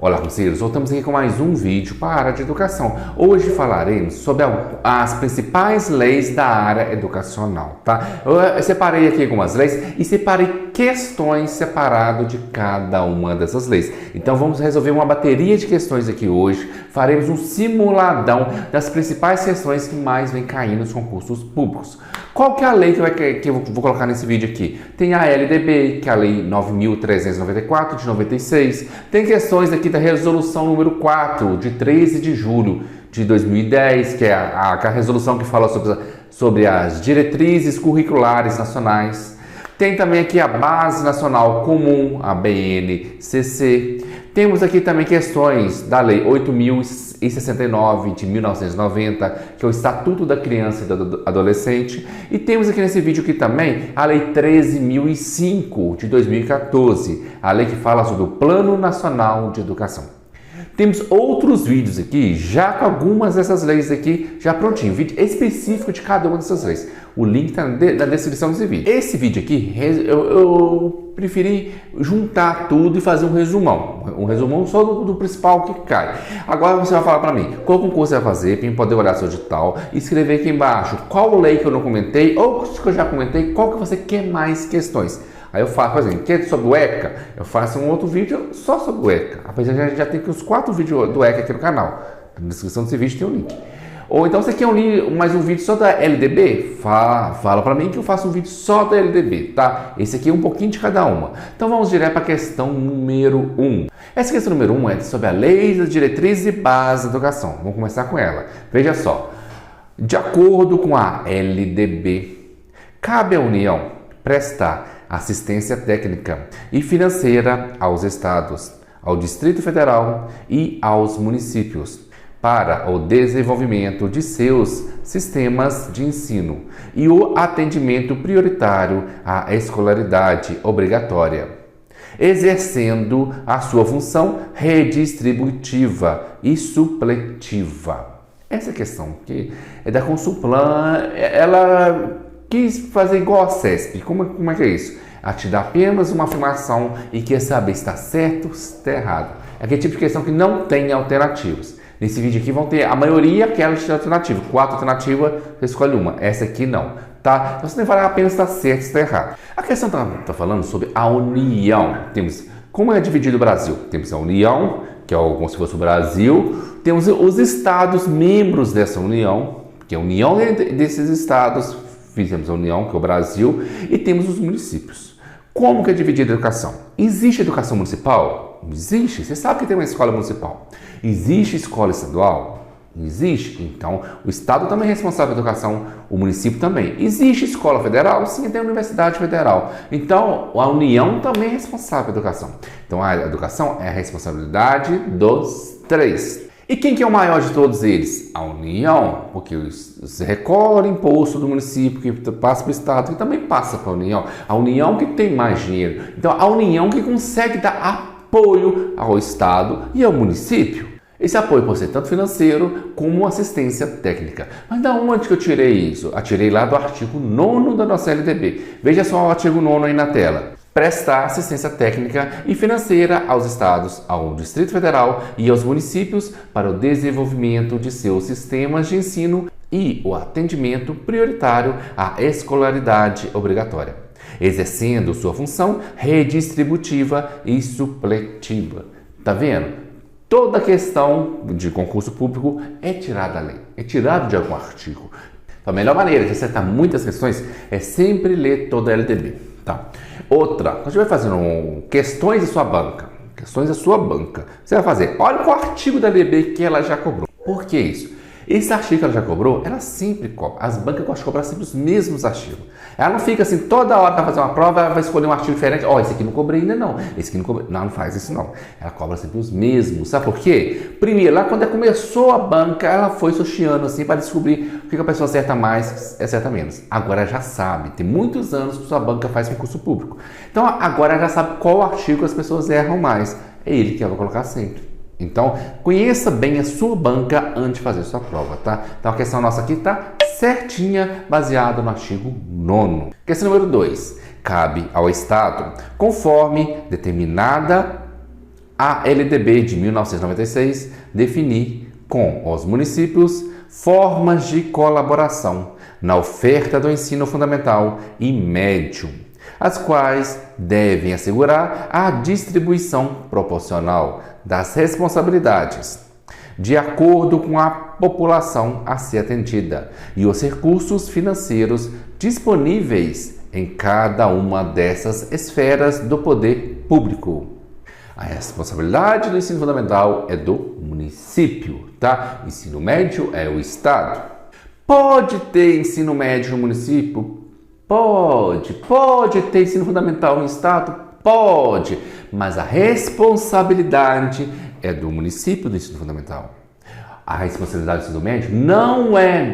Olá, conselheiros! Voltamos aqui com mais um vídeo para a área de educação. Hoje falaremos sobre as principais leis da área educacional, tá? Eu separei aqui algumas leis e separei questões separado de cada uma dessas leis. Então vamos resolver uma bateria de questões aqui hoje. Faremos um simuladão das principais questões que mais vem caindo nos concursos públicos. Qual que é a lei que eu vou colocar nesse vídeo aqui? Tem a LDB, que é a Lei 9.394 de 96. Tem questões aqui da Resolução número 4, de 13 de julho de 2010, que é a resolução que fala sobre as diretrizes curriculares nacionais. Tem também aqui a Base Nacional Comum, a BNCC. Temos aqui também questões da Lei 8.069 de 1990, que é o Estatuto da Criança e do Adolescente. E temos aqui nesse vídeo aqui também a Lei 13.005 de 2014, a lei que fala sobre o Plano Nacional de Educação. Temos outros vídeos aqui, já com algumas dessas leis aqui, já prontinho, vídeo específico de cada uma dessas leis. O link está na descrição desse vídeo. Esse vídeo aqui, eu preferi juntar tudo e fazer um resumão só do principal que cai. Agora você vai falar para mim, qual concurso você vai fazer, para eu poder olhar seu edital, e escrever aqui embaixo qual lei que eu não comentei, ou que eu já comentei, qual que você quer mais questões. Aí eu faço, por exemplo, quer sobre o ECA? Eu faço um outro vídeo só sobre o ECA. Apesar de a gente já tem uns 4 vídeos do ECA aqui no canal. Na descrição desse vídeo tem o link. Ou então você quer mais um vídeo só da LDB? Fala pra mim que eu faço um vídeo só da LDB, tá? Esse aqui é um pouquinho de cada uma. Então vamos direto para a questão número 1. Essa questão número 1 é sobre a Lei das Diretrizes e Bases da Educação. Vamos começar com ela. Veja só. De acordo com a LDB, cabe à União prestar assistência técnica e financeira aos estados, ao Distrito Federal e aos municípios para o desenvolvimento de seus sistemas de ensino e o atendimento prioritário à escolaridade obrigatória, exercendo a sua função redistributiva e supletiva. Essa questão aqui é da Consulplan, ela quis fazer igual a CESP. Como é que é isso? A te dar apenas uma afirmação e quer saber se está certo ou se está errado. É aquele tipo de questão que não tem alternativas. Nesse vídeo aqui vão ter a maioria aquelas de alternativa. 4 alternativas, você escolhe uma. Essa aqui não, tá? Então você tem que falar apenas se está certo ou se está errado. A questão está falando sobre a União. Temos, como é dividido o Brasil? Temos a União, que é como se fosse o Brasil. Temos os estados membros dessa União, que é a união desses estados. Fizemos a União, que é o Brasil, e temos os municípios. Como que é dividida a educação? Existe educação municipal? Existe. Você sabe que tem uma escola municipal. Existe escola estadual? Existe. Então, o Estado também é responsável pela educação, o município também. Existe escola federal? Sim, tem a Universidade Federal. Então, a União também é responsável pela educação. Então, a educação é a responsabilidade dos 3. E quem que é o maior de todos eles? A União, porque você recolhe imposto do município, que passa para o Estado, que também passa para a União. A União que tem mais dinheiro. Então, a União que consegue dar apoio ao Estado e ao município. Esse apoio pode ser tanto financeiro como assistência técnica. Mas da onde que eu tirei isso? Eu tirei lá do artigo 9º da nossa LDB. Veja só o artigo 9º aí na tela. Prestar assistência técnica e financeira aos estados, ao Distrito Federal e aos municípios para o desenvolvimento de seus sistemas de ensino e o atendimento prioritário à escolaridade obrigatória, exercendo sua função redistributiva e supletiva. Tá vendo? Toda questão de concurso público é tirada da lei, é tirado de algum artigo. A melhor maneira de acertar muitas questões é sempre ler toda a LDB. Tá. Outra, quando você vai fazendo questões de sua banca, você vai fazer, olha qual artigo da LDB que ela já cobrou. Por que isso? Esse artigo que ela já cobrou, ela sempre cobra. As bancas gostam de cobrar sempre os mesmos artigos. Ela não fica assim, toda hora para fazer uma prova, ela vai escolher um artigo diferente. Esse aqui não cobrei ainda não. Esse aqui não cobrei. Não faz isso não. Ela cobra sempre os mesmos. Sabe por quê? Primeiro, lá quando começou a banca, ela foi sorteando assim para descobrir o que a pessoa acerta mais, acerta menos. Agora ela já sabe. Tem muitos anos que sua banca faz concurso público. Então agora ela já sabe qual artigo as pessoas erram mais. É ele que ela vai colocar sempre. Então, conheça bem a sua banca antes de fazer a sua prova, tá? Então, a questão nossa aqui tá certinha, baseada no artigo 9º. Questão número 2. Cabe ao Estado, conforme determinada a LDB de 1996 define com os municípios formas de colaboração na oferta do ensino fundamental e médio, as quais devem assegurar a distribuição proporcional das responsabilidades, de acordo com a população a ser atendida e os recursos financeiros disponíveis em cada uma dessas esferas do poder público. A responsabilidade do ensino fundamental é do município, tá? Ensino médio é o Estado. Pode ter ensino médio no município? Pode ter ensino fundamental no Estado? Pode, mas a responsabilidade é do município do ensino fundamental. A responsabilidade do ensino médio não é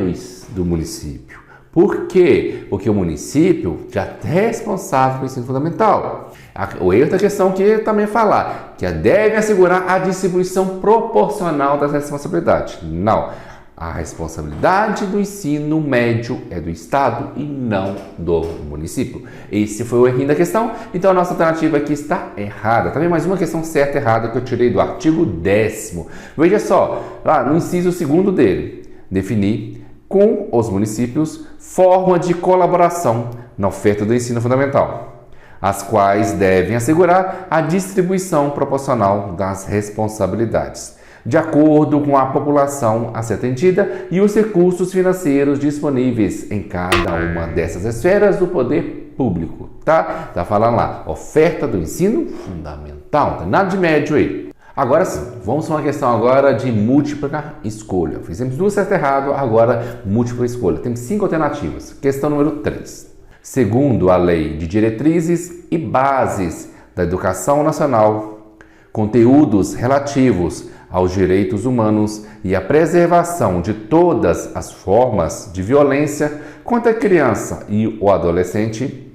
do município. Por quê? Porque o município já é responsável pelo ensino fundamental. O erro da questão que também falar, que deve assegurar a distribuição proporcional das responsabilidades. Não. A responsabilidade do ensino médio é do Estado e não do município. Esse foi o erro da questão, então a nossa alternativa aqui está errada. Também mais uma questão certa e errada que eu tirei do artigo 10º. Veja só, lá no inciso 2º dele, definir com os municípios forma de colaboração na oferta do ensino fundamental, as quais devem assegurar a distribuição proporcional das responsabilidades, de acordo com a população a ser atendida e os recursos financeiros disponíveis em cada uma dessas esferas do poder público, tá? Tá falando lá, oferta do ensino fundamental, não tem nada de médio aí. Agora sim, vamos para uma questão agora de múltipla escolha. Fizemos duas certas e errado, agora múltipla escolha. Temos 5 alternativas. Questão número 3. Segundo a Lei de Diretrizes e Bases da Educação Nacional, conteúdos relativos aos direitos humanos e à preservação de todas as formas de violência contra a criança e o adolescente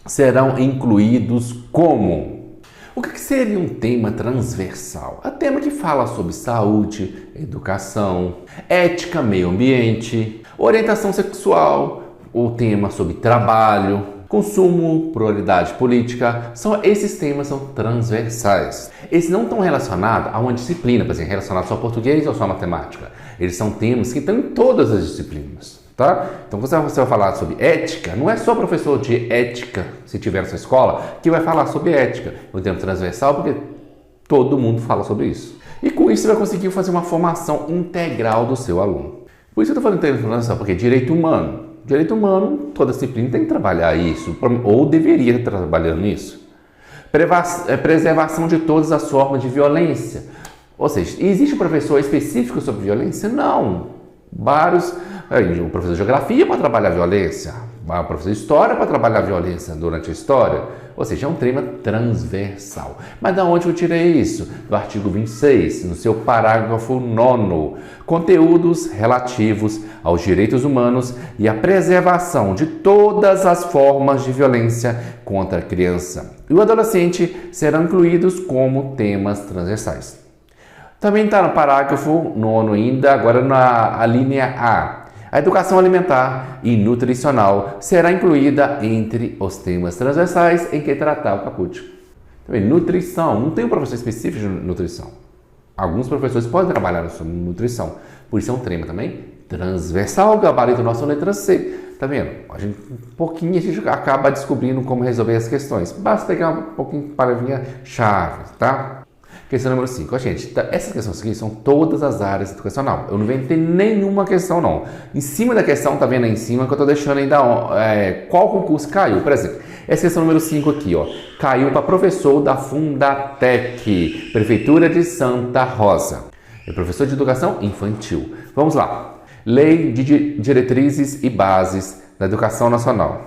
serão incluídos como... O que seria um tema transversal? É um tema que fala sobre saúde, educação, ética, meio ambiente, orientação sexual, o tema sobre trabalho, consumo, pluralidade política. Esses temas são transversais. Eles não estão relacionados a uma disciplina, por exemplo, relacionados só ao português ou só à matemática. Eles são temas que estão em todas as disciplinas. Tá? Então, quando você vai falar sobre ética, não é só professor de ética, se tiver na sua escola, que vai falar sobre ética. É um tema transversal porque todo mundo fala sobre isso. E com isso você vai conseguir fazer uma formação integral do seu aluno. Por isso eu estou falando tema transversal, porque direito humano, toda disciplina tem que trabalhar isso, ou deveria estar trabalhando isso. Preservação de todas as formas de violência. Ou seja, existe um professor específico sobre violência? Não. Vários... O professor de geografia para trabalhar a violência, o professor de história para trabalhar a violência durante a história, ou seja, é um tema transversal. Mas de onde eu tirei isso? Do artigo 26, no seu parágrafo 9º, conteúdos relativos aos direitos humanos e à preservação de todas as formas de violência contra a criança e o adolescente serão incluídos como temas transversais. Também está no parágrafo 9º ainda, agora na linha A. A educação alimentar e nutricional será incluída entre os temas transversais em que tratar o caput. Também, nutrição. Não tem um professor específico de nutrição. Alguns professores podem trabalhar sobre nutrição. Por isso é um tema também transversal. O gabarito nosso é a letra C. Tá vendo? A gente acaba descobrindo como resolver as questões. Basta pegar um pouquinho de palavrinha-chave, tá? Questão número 5. Gente, essas questões aqui são todas as áreas educacional. Eu não inventei nenhuma questão, não. Em cima da questão, tá vendo aí em cima, que eu tô deixando ainda qual concurso caiu. Por exemplo, essa questão número 5 aqui, ó. Caiu para professor da Fundatec, Prefeitura de Santa Rosa. É professor de educação infantil. Vamos lá. Lei de Diretrizes e Bases da Educação Nacional.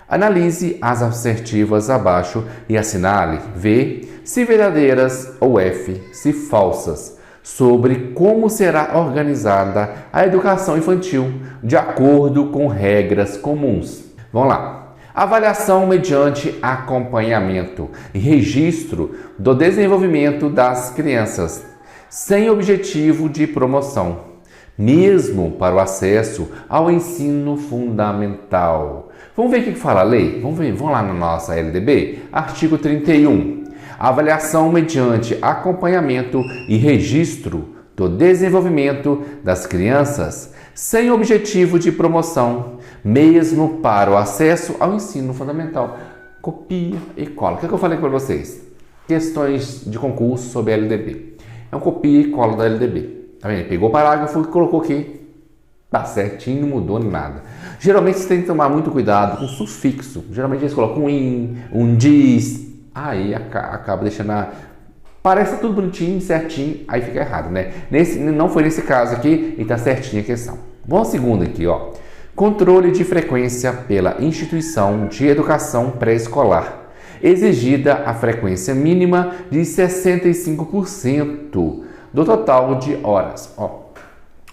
Analise as assertivas abaixo e assinale V se verdadeiras ou F se falsas sobre como será organizada a educação infantil de acordo com regras comuns. Vamos lá. Avaliação mediante acompanhamento e registro do desenvolvimento das crianças, sem objetivo de promoção, mesmo para o acesso ao ensino fundamental. Vamos ver o que fala a lei? Vamos lá na nossa LDB? Artigo 31. avaliação mediante acompanhamento e registro do desenvolvimento das crianças, sem objetivo de promoção, mesmo para o acesso ao ensino fundamental. Copia e cola. O que eu falei para vocês? Questões de concurso sobre LDB. É um copia e cola da LDB. Tá vendo? Pegou o parágrafo e colocou aqui. Tá certinho, não mudou nada. Geralmente você tem que tomar muito cuidado com sufixo. Geralmente eles colocam um in, um diz. Aí acaba deixando parece tudo bonitinho, certinho, aí fica errado, né? Não foi nesse caso aqui e tá certinha a questão. Vamos ao segundo aqui, ó. Controle de frequência pela instituição de educação pré-escolar. Exigida a frequência mínima de 65% do total de horas. Ó,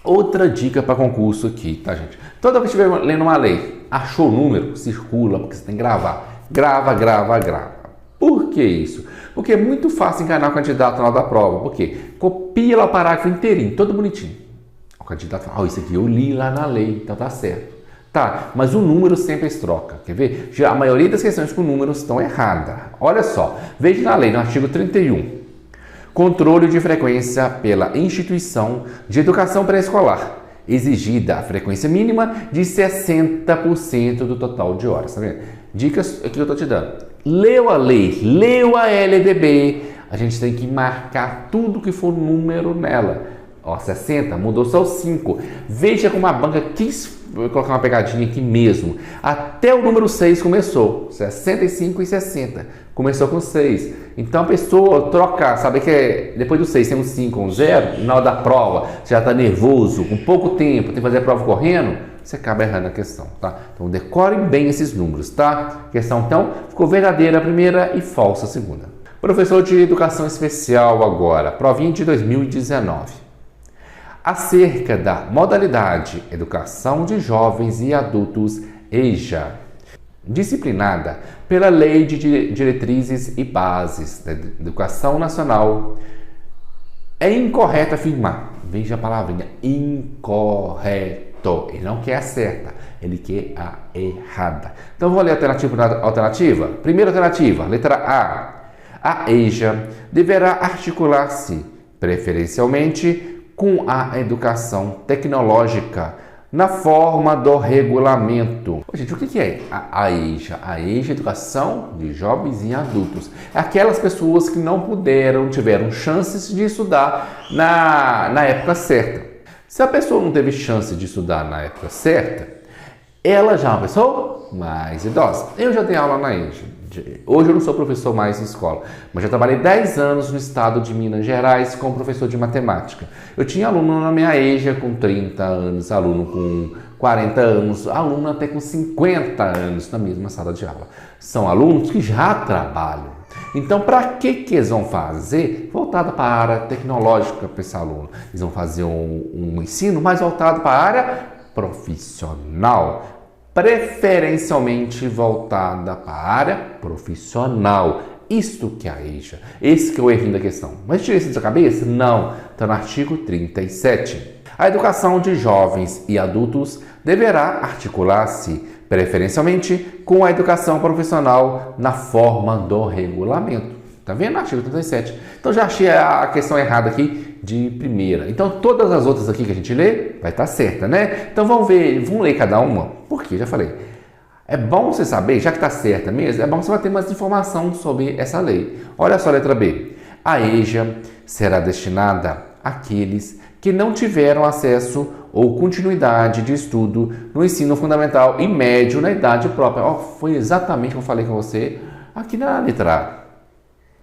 outra dica para concurso aqui, tá, gente? Toda vez que estiver lendo uma lei, achou o número, circula, porque você tem que gravar. Grava. Por que isso? Porque é muito fácil enganar o candidato na hora da prova. Por quê? Copia lá o parágrafo inteirinho, todo bonitinho. O candidato fala, isso aqui eu li lá na lei, então tá certo. Tá, mas o número sempre troca. Quer ver? A maioria das questões com números estão erradas. Olha só, veja na lei, no artigo 31. Controle de frequência pela instituição de educação pré-escolar. Exigida a frequência mínima de 60% do total de horas. Tá vendo? Dicas que eu estou te dando. Leu a lei, leu a LDB, a gente tem que marcar tudo que for número nela. Ó, 60, mudou só o 5. Veja como a banca quis colocar uma pegadinha aqui mesmo. Até o número 6 começou. 65 e 60. Começou com 6. Então a pessoa trocar, sabe que depois do 6 tem um 5 ou um 0, na hora da prova, você já está nervoso, com pouco tempo, tem que fazer a prova correndo, você acaba errando a questão, tá? Então decorem bem esses números, tá? A questão então ficou verdadeira a primeira e falsa a segunda. Professor de Educação Especial agora, provinha de 2019. Acerca da modalidade Educação de Jovens e Adultos EJA, disciplinada pela Lei de Diretrizes e Bases da Educação Nacional, é incorreto afirmar, veja a palavrinha, incorreto, ele não quer a certa, ele quer a errada. Então vou ler a alternativa. Primeira alternativa, letra A. A EJA deverá articular-se preferencialmente com a educação tecnológica na forma do regulamento. Gente, o que é a EJA? A EJA é Educação de Jovens e Adultos. É aquelas pessoas que não tiveram chances de estudar na época certa. Se a pessoa não teve chance de estudar na época certa, ela já é uma pessoa mais idosa. Eu já dei aula na EJA. Hoje eu não sou professor mais em escola, mas já trabalhei 10 anos no estado de Minas Gerais como professor de matemática. Eu tinha aluno na minha EJA com 30 anos, aluno com 40 anos, aluno até com 50 anos na mesma sala de aula. São alunos que já trabalham. Então, para que eles vão fazer? Voltado para a área tecnológica para esse aluno. Eles vão fazer um ensino mais voltado para a área profissional. Preferencialmente voltada para a área profissional. Isto que é a EJA. Esse que é o errinho da questão. Mas tira isso da sua cabeça? Não. Está no artigo 37. A educação de jovens e adultos deverá articular-se preferencialmente com a educação profissional na forma do regulamento. Tá vendo? Artigo 37. Então já achei a questão errada aqui de primeira. Então todas as outras aqui que a gente lê vai estar certa, né? Então vamos ler cada uma. Por quê? Já falei. É bom você saber, já que está certa mesmo, é bom você ter mais informação sobre essa lei. Olha só a letra B. A EJA será destinada àqueles que não tiveram acesso ou continuidade de estudo no ensino fundamental e médio na idade própria. Foi exatamente o que eu falei com você aqui na letra A.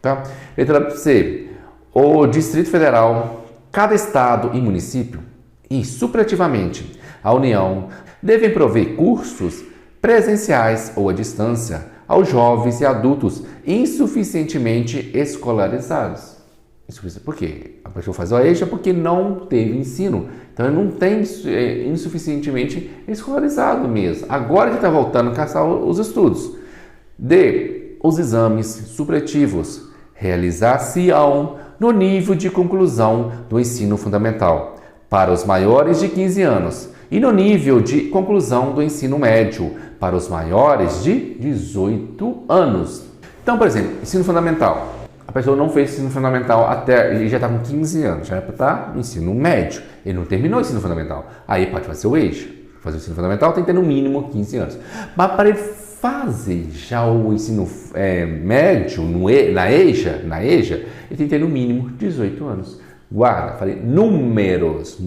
Tá? Letra C. O Distrito Federal, cada estado e município, e supletivamente a União, devem prover cursos presenciais ou à distância aos jovens e adultos insuficientemente escolarizados. Por quê? A pessoa faz a EJA porque não teve ensino. Então ele não tem insuficientemente escolarizado mesmo. Agora que está voltando a caçar os estudos. D. Os exames supletivos realizar-se-ão no nível de conclusão do ensino fundamental para os maiores de 15 anos e no nível de conclusão do ensino médio para os maiores de 18 anos. Então, por exemplo, ensino fundamental, a pessoa não fez ensino fundamental até, ele já está com 15 anos, já está no ensino médio, ele não terminou o ensino fundamental, aí pode fazer o EJA, fazer o ensino fundamental tem que ter no mínimo 15 anos, mas para ele fazer já o ensino médio na EJA, ele tem que ter no mínimo 18 anos. Guarda, falei números,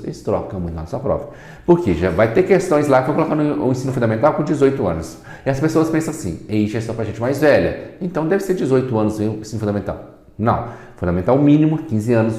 eles trocam muito na nossa prova. Porque já vai ter questões lá que vão colocar no ensino fundamental com 18 anos. E as pessoas pensam assim, EJA é só pra gente mais velha, então deve ser 18 anos o ensino fundamental. Não, fundamental mínimo 15 anos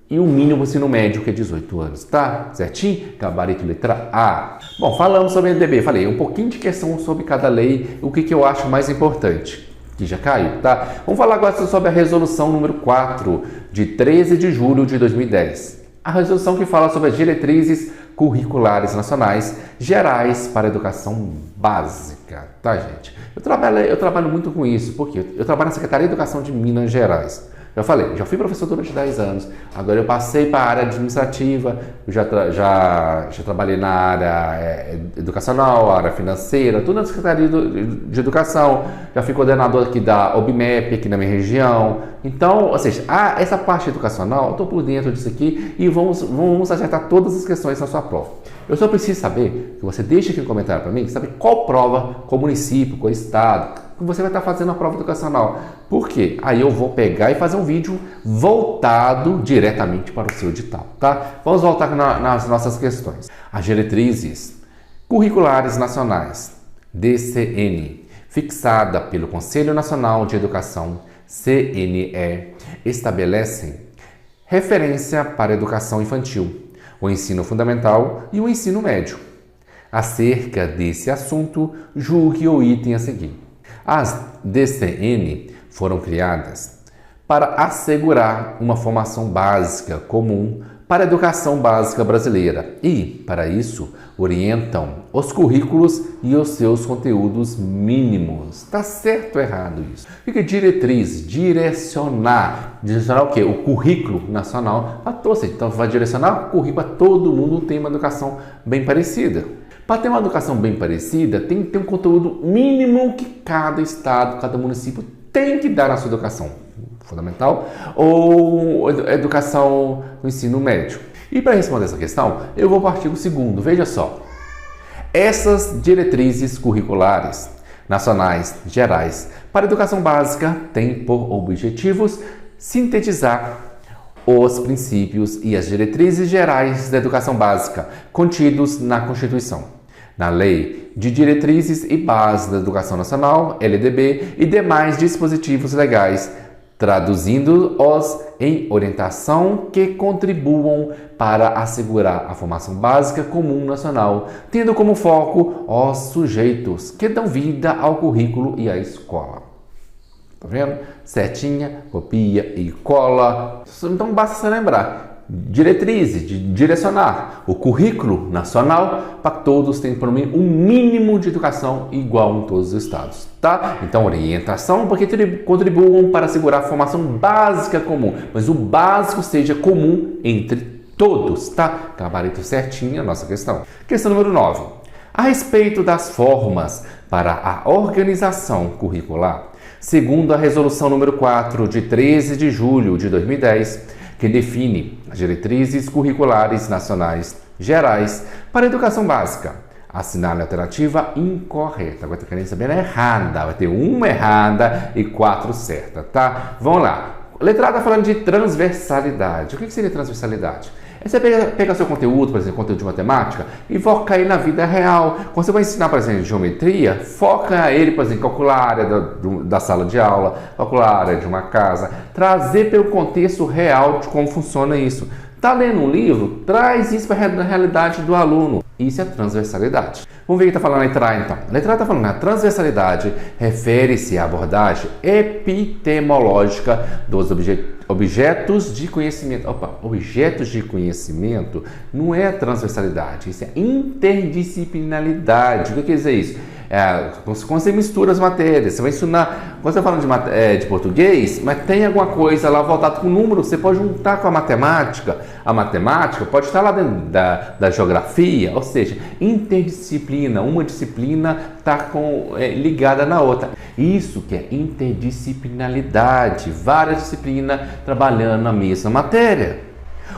e o mínimo ensino médio que é 18 anos, tá? Certinho? Gabarito letra A. Bom, falamos sobre LDB, falei um pouquinho de questão sobre cada lei, o que eu acho mais importante. Que já caiu, tá? Vamos falar agora sobre a resolução número 4, de 13 de julho de 2010. A resolução que fala sobre as diretrizes curriculares nacionais gerais para a educação básica, tá, gente? Eu trabalho muito com isso, porque eu trabalho na Secretaria de Educação de Minas Gerais. Já falei, já fui professor durante 10 anos, agora eu passei para a área administrativa, eu já trabalhei na área educacional, área financeira, tudo na Secretaria de Educação, já fui coordenador aqui da OBMEP, aqui na minha região. Então, ou seja, essa parte educacional, eu estou por dentro disso aqui e vamos acertar todas as questões na sua prova. Eu só preciso saber, que você deixe aqui um comentário para mim, saber qual prova, qual município, qual estado, que você vai estar fazendo a prova educacional. Por quê? Aí eu vou pegar e fazer um vídeo voltado diretamente para o seu edital, tá? Vamos voltar nas nossas questões. As diretrizes curriculares nacionais, DCN, fixada pelo Conselho Nacional de Educação, CNE, estabelecem referência para a educação infantil, o ensino fundamental e o ensino médio. Acerca desse assunto, julgue o item a seguir. As DCN foram criadas para assegurar uma formação básica comum para a educação básica brasileira e, para isso, orientam os currículos e os seus conteúdos mínimos. Está certo ou errado isso? Fica diretriz, direcionar. Direcionar o quê? O currículo nacional para todos. Então, vai direcionar o currículo para todo mundo ter uma educação bem parecida. Para ter uma educação bem parecida, tem que ter um conteúdo mínimo que cada estado, cada município tem que dar na sua educação fundamental ou educação no ensino médio. E para responder essa questão, eu vou para o artigo 2º. Veja só. Essas diretrizes curriculares nacionais gerais para a educação básica têm por objetivos sintetizar os princípios e as diretrizes gerais da educação básica contidos na Constituição, na Lei de Diretrizes e Bases da Educação Nacional, LDB, e demais dispositivos legais, traduzindo-os em orientação que contribuam para assegurar a formação básica comum nacional, tendo como foco os sujeitos que dão vida ao currículo e à escola. Tá vendo? Setinha, copia e cola. Então basta você lembrar. Diretrizes, de direcionar o currículo nacional para que todos tenham pelo menos um mínimo de educação igual em todos os estados, tá? Então orientação porque contribuam para assegurar a formação básica comum, mas o básico seja comum entre todos, tá? Gabarito certinho a nossa questão. Questão número 9. A respeito das formas para a organização curricular, segundo a resolução número 4 de 13 de julho de 2010, que define as diretrizes curriculares nacionais gerais para a educação básica. Assinale a alternativa incorreta. Agora, querendo saber a errada. Vai ter uma errada e 4 certas, tá? Vamos lá. A letrada está falando de transversalidade. O que seria transversalidade? É você pega seu conteúdo, por exemplo, conteúdo de matemática, e foca ele na vida real. Quando você vai ensinar, por exemplo, geometria, foca ele, por exemplo, calcular a área da sala de aula, calcular a área de uma casa, trazer pelo contexto real de como funciona isso. Está lendo um livro? Traz isso para a realidade do aluno. Isso é transversalidade. Vamos ver o que está falando a letra A, então. A letra A está falando que a transversalidade refere-se à abordagem epistemológica dos objetos de conhecimento. Objetos de conhecimento não é transversalidade, isso é interdisciplinaridade. O que quer dizer isso? Quando você mistura as matérias, você vai ensinar, quando você está falando de português, mas tem alguma coisa lá voltada com número, você pode juntar com a matemática pode estar lá dentro da geografia, ou seja, interdisciplina, uma disciplina está ligada na outra. Isso que é interdisciplinaridade, várias disciplinas trabalhando na mesma matéria.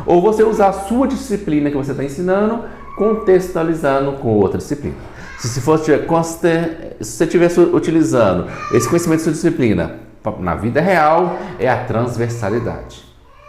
Ou você usar a sua disciplina que você está ensinando, contextualizando com outra disciplina. Se você estivesse utilizando esse conhecimento de sua disciplina na vida real, é a transversalidade.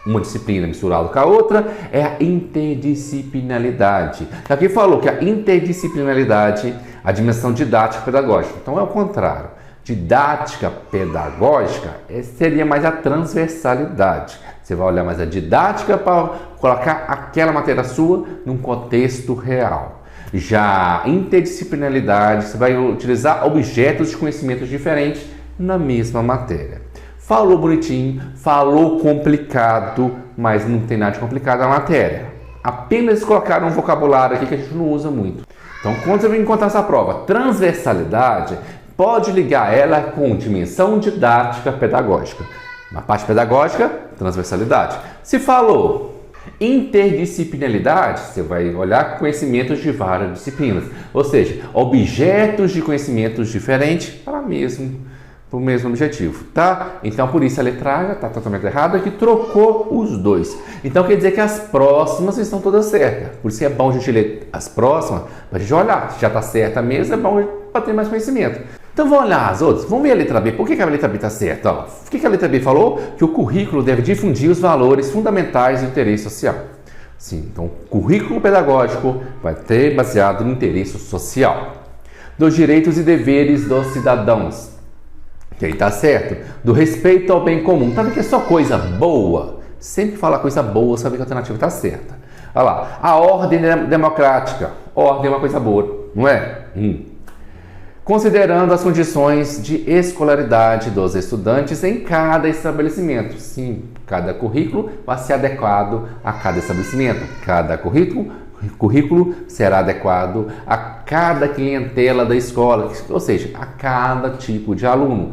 Uma disciplina misturada com a outra é a interdisciplinaridade. Aqui falou que a interdisciplinaridade, a dimensão didática pedagógica. Então é o contrário. Didática pedagógica seria mais a transversalidade. Você vai olhar mais a didática para colocar aquela matéria sua num contexto real. Já a interdisciplinaridade, você vai utilizar objetos de conhecimentos diferentes na mesma matéria. Falou bonitinho, falou complicado, mas não tem nada de complicado na matéria. Apenas colocaram um vocabulário aqui que a gente não usa muito. Então, quando você vai encontrar essa prova, transversalidade, pode ligar ela com dimensão didática pedagógica. Na parte pedagógica, transversalidade. Se falou interdisciplinaridade, você vai olhar conhecimentos de várias disciplinas, ou seja, objetos de conhecimentos diferentes para o mesmo objetivo, tá? Então, por isso a letra A já está totalmente errada, que trocou os dois. Então, quer dizer que as próximas estão todas certas. Por isso é bom a gente ler as próximas, para a gente olhar. Se já está certa mesmo, é bom para ter mais conhecimento. Então, vamos olhar as outras. Vamos ver a letra B. Por que a letra B está certa? Ó, o que a letra B falou? Que o currículo deve difundir os valores fundamentais do interesse social. Sim, então, o currículo pedagógico vai ter baseado no interesse social. Dos direitos e deveres dos cidadãos. Que aí está certo. Do respeito ao bem comum. Tá vendo que é só coisa boa? Sempre fala coisa boa, sabe que a alternativa está certa. Olha lá. A ordem democrática. Ordem é uma coisa boa, não é? Considerando as condições de escolaridade dos estudantes em cada estabelecimento. Sim, cada currículo vai ser adequado a cada estabelecimento. Cada currículo será adequado a cada clientela da escola, ou seja, a cada tipo de aluno.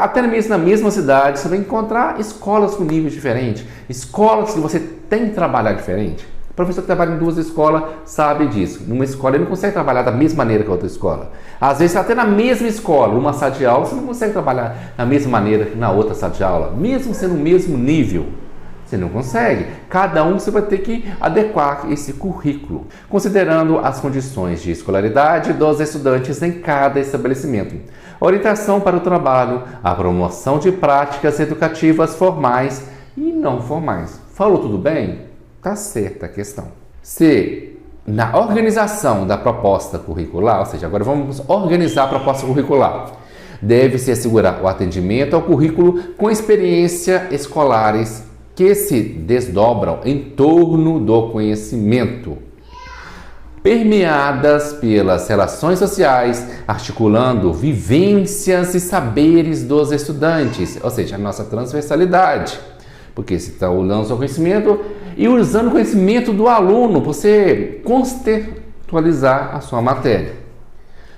Até mesmo na mesma cidade, você vai encontrar escolas com níveis diferentes, escolas que você tem que trabalhar diferente. O professor que trabalha em duas escolas sabe disso. Numa escola ele não consegue trabalhar da mesma maneira que a outra escola. Às vezes até na mesma escola, numa sala de aula, você não consegue trabalhar da mesma maneira que na outra sala de aula, mesmo sendo o mesmo nível. Você não consegue. Cada um você vai ter que adequar esse currículo, considerando as condições de escolaridade dos estudantes em cada estabelecimento. Orientação para o trabalho, a promoção de práticas educativas formais e não formais. Falou tudo bem? Tá certa a questão. Se na organização da proposta curricular, ou seja, agora vamos organizar a proposta curricular, deve-se assegurar o atendimento ao currículo com experiência escolares que se desdobram em torno do conhecimento, permeadas pelas relações sociais, articulando vivências e saberes dos estudantes, ou seja, a nossa transversalidade. Porque você está usando o seu conhecimento e usando o conhecimento do aluno para você contextualizar a sua matéria.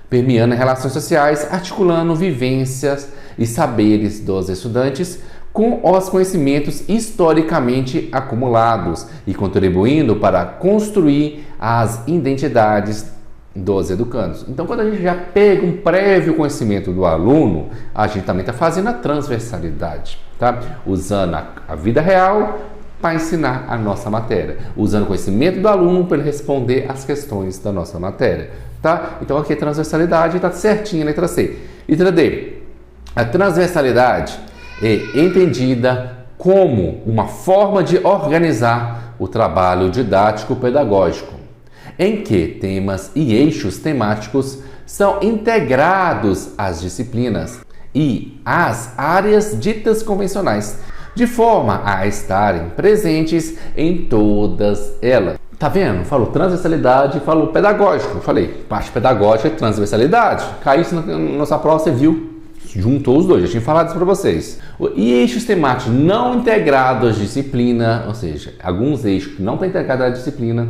Permeando relações sociais, articulando vivências e saberes dos estudantes com os conhecimentos historicamente acumulados e contribuindo para construir as identidades dos educandos. Então, quando a gente já pega um prévio conhecimento do aluno, a gente também está fazendo a transversalidade, tá? Usando a vida real para ensinar a nossa matéria, usando o conhecimento do aluno para ele responder às questões da nossa matéria, tá? Então, aqui a transversalidade está certinha, letra C. Letra D. A transversalidade é entendida como uma forma de organizar o trabalho didático-pedagógico, em que temas e eixos temáticos são integrados às disciplinas e às áreas ditas convencionais, de forma a estarem presentes em todas elas. Tá vendo? Falou transversalidade, falou pedagógico. Falei, parte pedagógica é transversalidade. Caiu isso na nossa prova, você viu? Juntou os dois, já tinha falado isso para vocês. E eixos temáticos não integrados à disciplina, ou seja, alguns eixos que não estão integrados à disciplina,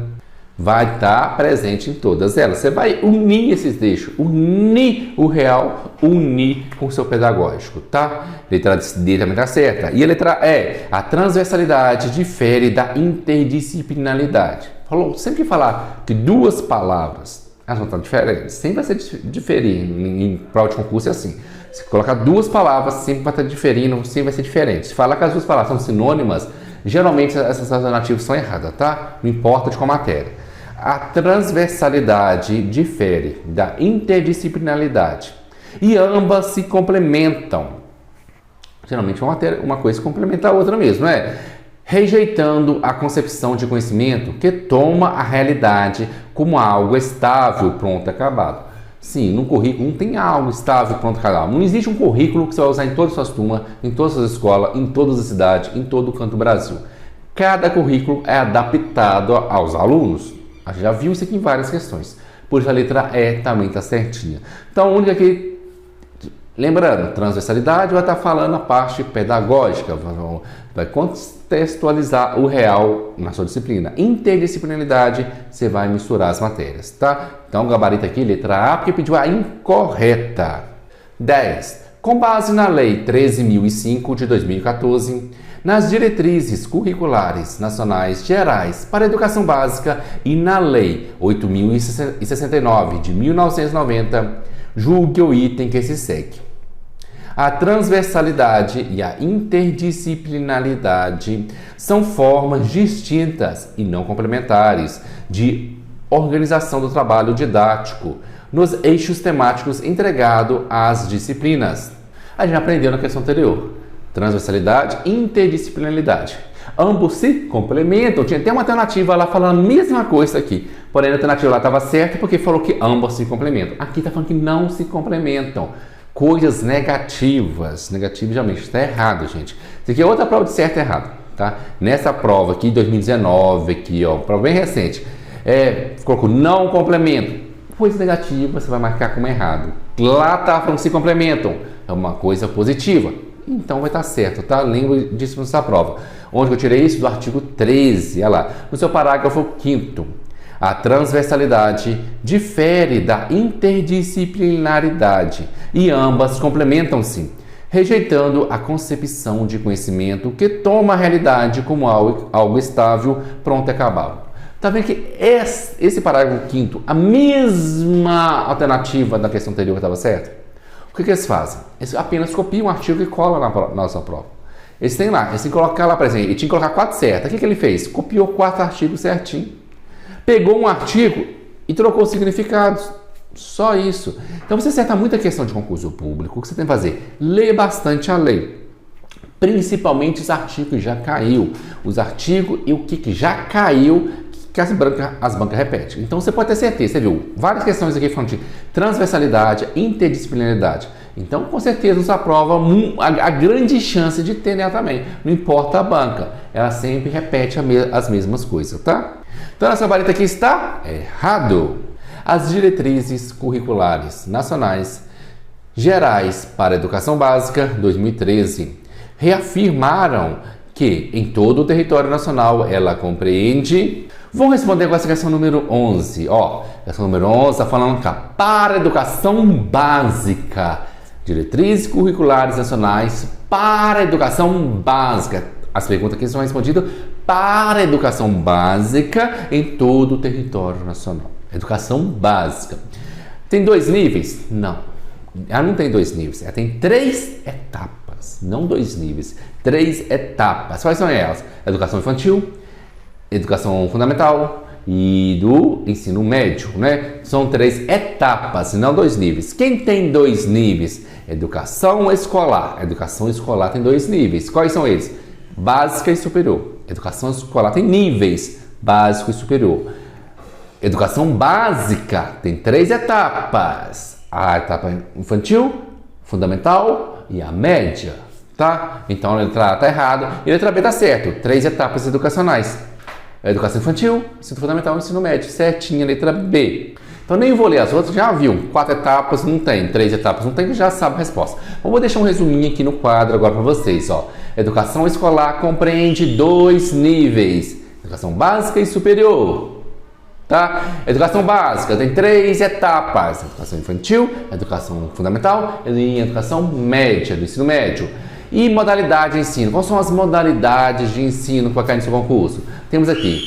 vai estar presente em todas elas. Você vai unir esses eixos, unir o real, unir com o seu pedagógico, tá? Letra D também está certa. E a letra E, a transversalidade difere da interdisciplinaridade. Sempre que falar que duas palavras, elas vão estar diferentes, sempre vai ser diferir. Em prova de concurso é assim. Se colocar duas palavras, sempre vai estar diferindo, sempre vai ser diferente. Se falar que as duas palavras são sinônimas, geralmente essas alternativas são erradas, tá? Não importa de qual matéria. A transversalidade difere da interdisciplinaridade e ambas se complementam. Geralmente uma coisa complementa a outra mesmo, né? Rejeitando a concepção de conhecimento que toma a realidade como algo estável, pronto, acabado. Sim, no currículo não tem algo estável, pronto, acabado. Não existe um currículo que você vai usar em todas as suas turmas, em todas as escolas, em todas as cidades, em todo o canto do Brasil. Cada currículo é adaptado aos alunos. A gente já viu isso aqui em várias questões. Por isso a letra E também está certinha. Então, a única que... Lembrando, transversalidade vai estar falando a parte pedagógica. Vai contextualizar o real na sua disciplina. Interdisciplinaridade, você vai misturar as matérias, tá? Então, gabarito aqui, letra A, porque pediu a incorreta. 10. Com base na Lei 13.005 de 2014... nas diretrizes curriculares nacionais gerais para a educação básica e na Lei 8.069 de 1990, julgue o item que se segue. A transversalidade e a interdisciplinaridade são formas distintas e não complementares de organização do trabalho didático nos eixos temáticos entregados às disciplinas. A gente aprendeu na questão anterior. Transversalidade e interdisciplinaridade. Ambos se complementam. Tinha até uma alternativa lá falando a mesma coisa aqui. Porém, a alternativa lá estava certa porque falou que ambos se complementam. Aqui está falando que não se complementam. Coisas negativas. Negativo geralmente está errado, gente. Isso aqui é outra prova de certo e errado. Tá? Nessa prova aqui, 2019, aqui, ó, prova bem recente. Colocou não complemento. Coisa negativa, você vai marcar como errado. Lá está falando que se complementam. É uma coisa positiva. Então vai estar certo, tá? Lembro disso nessa prova. Onde eu tirei isso? Do artigo 13, olha lá. No seu parágrafo 5º. A transversalidade difere da interdisciplinaridade e ambas complementam-se, rejeitando a concepção de conhecimento que toma a realidade como algo estável, pronto e acabado. Tá vendo que esse parágrafo 5º, a mesma alternativa da questão anterior estava certa? O que eles fazem? Eles apenas copiam um artigo e colam na nossa prova. Eles têm lá, eles têm que colocar lá, por exemplo, ele tinha que colocar 4 certas. O que ele fez? Copiou 4 artigos certinho. Pegou um artigo e trocou os significados. Só isso. Então você acerta muita questão de concurso público. O que você tem que fazer? Ler bastante a lei. Principalmente os artigos que já caiu. Os artigos e o que já caiu que as bancas repetem. Então você pode ter certeza, você viu várias questões aqui falando de transversalidade, interdisciplinaridade. Então, com certeza, essa prova, a grande chance de ter nela também. Não importa a banca, ela sempre repete as mesmas coisas, tá? Então, essa vareta aqui está errado. As diretrizes curriculares nacionais gerais para a educação básica 2013 reafirmaram que em todo o território nacional ela compreende. Vamos responder com essa questão número 11. Questão número 11 está falando que para a educação básica, diretrizes curriculares nacionais para a educação básica. As perguntas aqui são respondidas para a educação básica em todo o território nacional. Educação básica. Tem 2 níveis? Não. Ela não tem 2 níveis. Ela tem 3 etapas. Não 2 níveis. 3 etapas. Quais são elas? Educação infantil, educação fundamental e do ensino médio, né? São 3 etapas, não 2 níveis. Quem tem 2 níveis? Educação escolar. Educação escolar tem 2 níveis. Quais são eles? Básica e superior. Educação escolar tem níveis, básico e superior. Educação básica tem 3 etapas. A etapa infantil, fundamental e a média, tá? Então a letra A está errada e a letra B está certo. 3 etapas educacionais. Educação infantil, ensino fundamental e ensino médio. Certinha, letra B. Então nem vou ler as outras, já viu. 4 etapas não tem, 3 etapas não tem, já sabe a resposta. Então, vou deixar um resuminho aqui no quadro agora para vocês. Educação escolar compreende 2 níveis. Educação básica e superior. Tá? Educação básica tem 3 etapas: educação infantil, educação fundamental e educação média, do ensino médio. E modalidade de ensino. Quais são as modalidades de ensino que vai cair no seu concurso? Temos aqui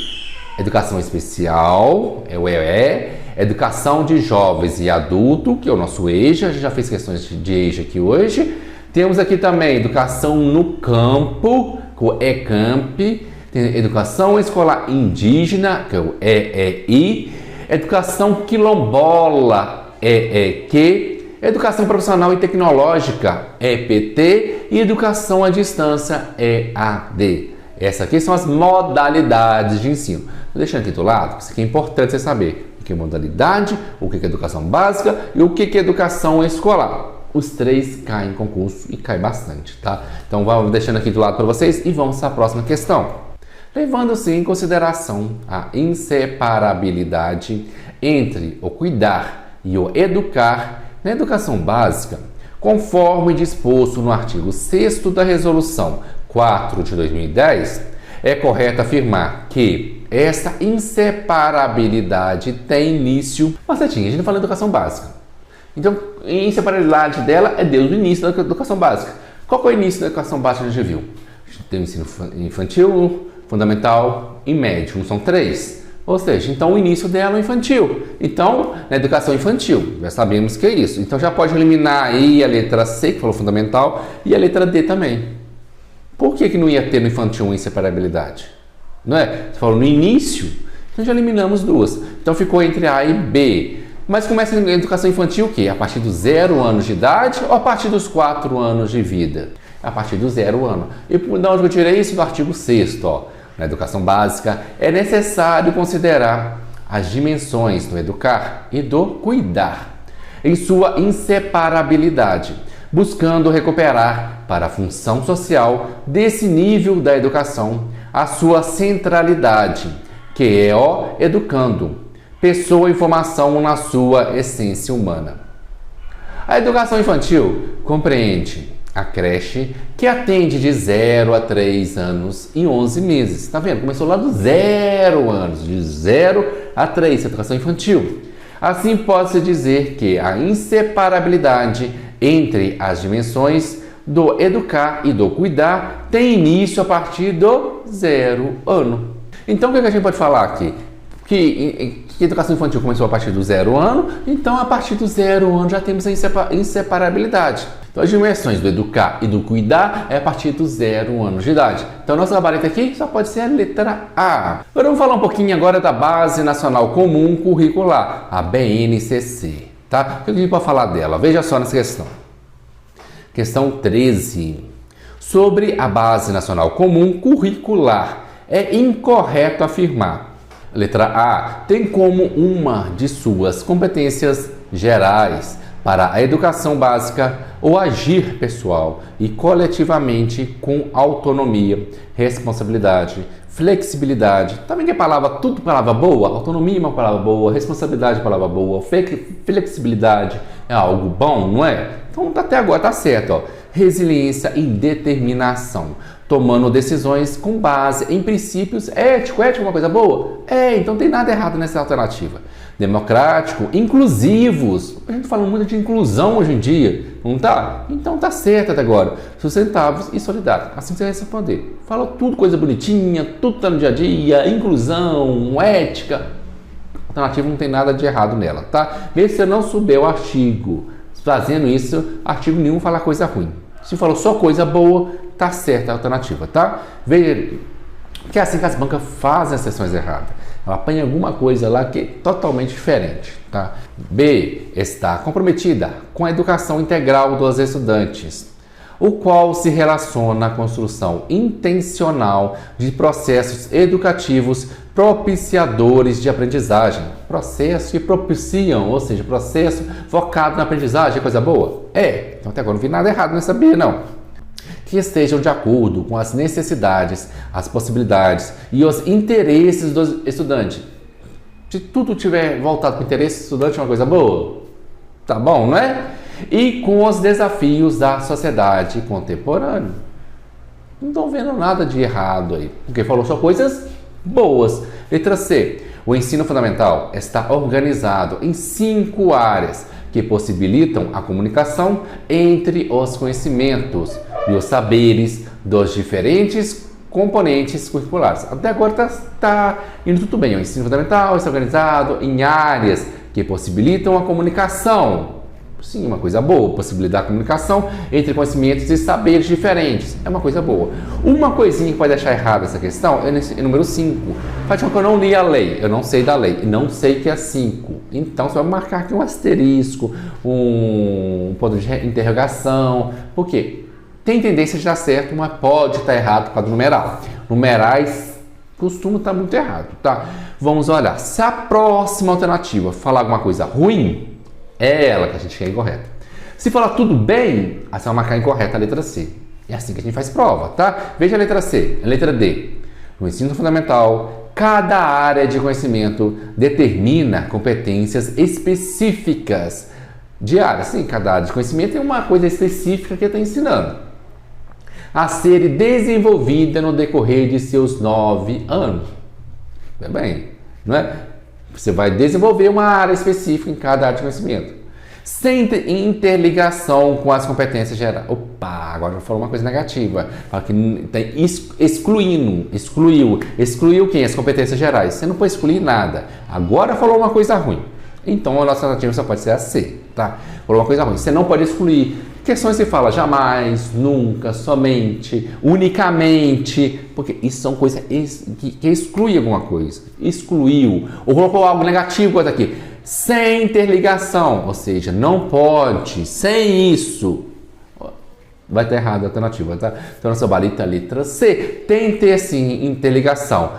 educação especial, é o EE, educação de jovens e adulto, que é o nosso EJA, a gente já fez questões de EJA aqui hoje. Temos aqui também educação no campo, que é o ECAMP. Tem educação escolar indígena, que é o EEI, educação quilombola, EEQ, educação profissional e tecnológica, EPT, e educação à distância, EAD. Essas aqui são as modalidades de ensino. Vou deixando aqui do lado, porque isso aqui é importante você saber o que é modalidade, o que é educação básica e o que é educação escolar. Os 3 caem em concurso e caem bastante, tá? Então vamos deixando aqui do lado para vocês e vamos para a próxima questão. Levando-se em consideração a inseparabilidade entre o cuidar e o educar na educação básica, conforme disposto no artigo 6º da Resolução 4 de 2010, é correto afirmar que essa inseparabilidade tem início... Mas, a gente não fala de educação básica. Então, a inseparabilidade dela é desde o início da educação básica. Qual é o início da educação básica que a gente viu? A gente tem o ensino infantil, fundamental e médio, são 3. Ou seja, então o início dela é infantil. Então, na educação infantil, já sabemos que é isso. Então já pode eliminar aí a letra C, que falou fundamental, e a letra D também. Por que não ia ter no infantil inseparabilidade? Não é? Você falou no início, então já eliminamos 2. Então ficou entre A e B. Mas começa a educação infantil o quê? A partir dos 0 anos de idade ou a partir dos 4 anos de vida? A partir do 0 ano. E de onde eu tirei isso? Do artigo 6º, ó. Na educação básica, é necessário considerar as dimensões do educar e do cuidar em sua inseparabilidade, buscando recuperar para a função social desse nível da educação a sua centralidade, que é o educando, pessoa em formação na sua essência humana. A educação infantil compreende a creche, que atende de 0 a 3 anos e 11 meses. Tá vendo? Começou lá do 0 anos, de 0 a 3, educação infantil. Assim, pode-se dizer que a inseparabilidade entre as dimensões do educar e do cuidar tem início a partir do 0 ano. Então, o que a gente pode falar aqui? Que educação infantil começou a partir do 0 ano, então a partir do 0 ano já temos a inseparabilidade. Então as dimensões do educar e do cuidar é a partir dos 0 anos de idade. Então nosso gabarito aqui só pode ser a letra A. Agora vamos falar um pouquinho agora da Base Nacional Comum Curricular, a BNCC. Tá? O que a gente pode falar dela? Veja só nessa questão. Questão 13. Sobre a Base Nacional Comum Curricular, é incorreto afirmar. Letra A. Tem como uma de suas competências gerais para a educação básica o agir pessoal e coletivamente com autonomia, responsabilidade, flexibilidade. Também que é palavra, tudo palavra boa, autonomia é uma palavra boa, responsabilidade é uma palavra boa, flexibilidade é algo bom, não é? Então até agora tá certo, ó. Resiliência e determinação, tomando decisões com base em princípios éticos. Ético é uma coisa boa? Então não tem nada errado nessa alternativa. Democrático, inclusivos. A gente fala muito de inclusão hoje em dia, não tá? Então tá certo até agora. Sustentáveis e solidários. Assim você vai responder. Fala tudo coisa bonitinha, tudo tá no dia a dia, inclusão, ética. A alternativa não tem nada de errado nela, tá? Mesmo se você não souber o artigo, fazendo isso, artigo nenhum fala coisa ruim. Se falou só coisa boa, tá certa a alternativa, tá? Veja que é assim que as bancas fazem as sessões erradas. Ela apanha alguma coisa lá que é totalmente diferente, tá? B. Está comprometida com a educação integral dos estudantes, o qual se relaciona à construção intencional de processos educativos propiciadores de aprendizagem. Processos que propiciam, ou seja, processo focado na aprendizagem, é coisa boa? Então até agora não vi nada errado nessa B, não. Que estejam de acordo com as necessidades, as possibilidades e os interesses dos estudantes. Se tudo tiver voltado para o interesse do estudante, é uma coisa boa? Tá bom, não é? E com os desafios da sociedade contemporânea. Não estou vendo nada de errado aí, porque falou só coisas boas. Letra C. O ensino fundamental está organizado em 5 áreas que possibilitam a comunicação entre os conhecimentos e os saberes dos diferentes componentes curriculares. Até agora está indo tudo bem. O ensino fundamental está organizado em áreas que possibilitam a comunicação. Sim, uma coisa boa. Possibilitar a comunicação entre conhecimentos e saberes diferentes. É uma coisa boa. Uma coisinha que pode deixar errada essa questão é número 5. Faz com que eu não li a lei. Eu não sei da lei. E não sei que é 5. Então, você vai marcar aqui um asterisco, um ponto de interrogação. Por quê? Tem tendência de dar certo, mas pode estar errado por causa do numeral. Numerais costumam estar muito errado, tá? Vamos olhar. Se a próxima alternativa falar alguma coisa ruim, é ela que a gente quer incorreta. Se falar tudo bem, aí você vai marcar incorreta a letra C. É assim que a gente faz prova, tá? Veja a letra C, a letra D. No ensino fundamental, cada área de conhecimento determina competências específicas de área. Sim, cada área de conhecimento tem uma coisa específica que está ensinando a ser desenvolvida no decorrer de seus 9 anos. É bem, não é? Você vai desenvolver uma área específica em cada área de conhecimento, sem interligação com as competências gerais. Opa, agora eu falo uma coisa negativa. Fala que tem excluiu quem? As competências gerais. Você não pode excluir nada. Agora falou uma coisa ruim. Então a nossa alternativa só pode ser a C, tá? Falou uma coisa ruim. Você não pode excluir questões que fala jamais, nunca, somente, unicamente, porque isso são coisas que excluem alguma coisa. Excluiu. Ou colocou algo negativo, coisa aqui. Sem interligação, ou seja, não pode, sem isso. Vai estar errado a alternativa, tá? Então, nossa barita, letra C. Tem que ter, assim, interligação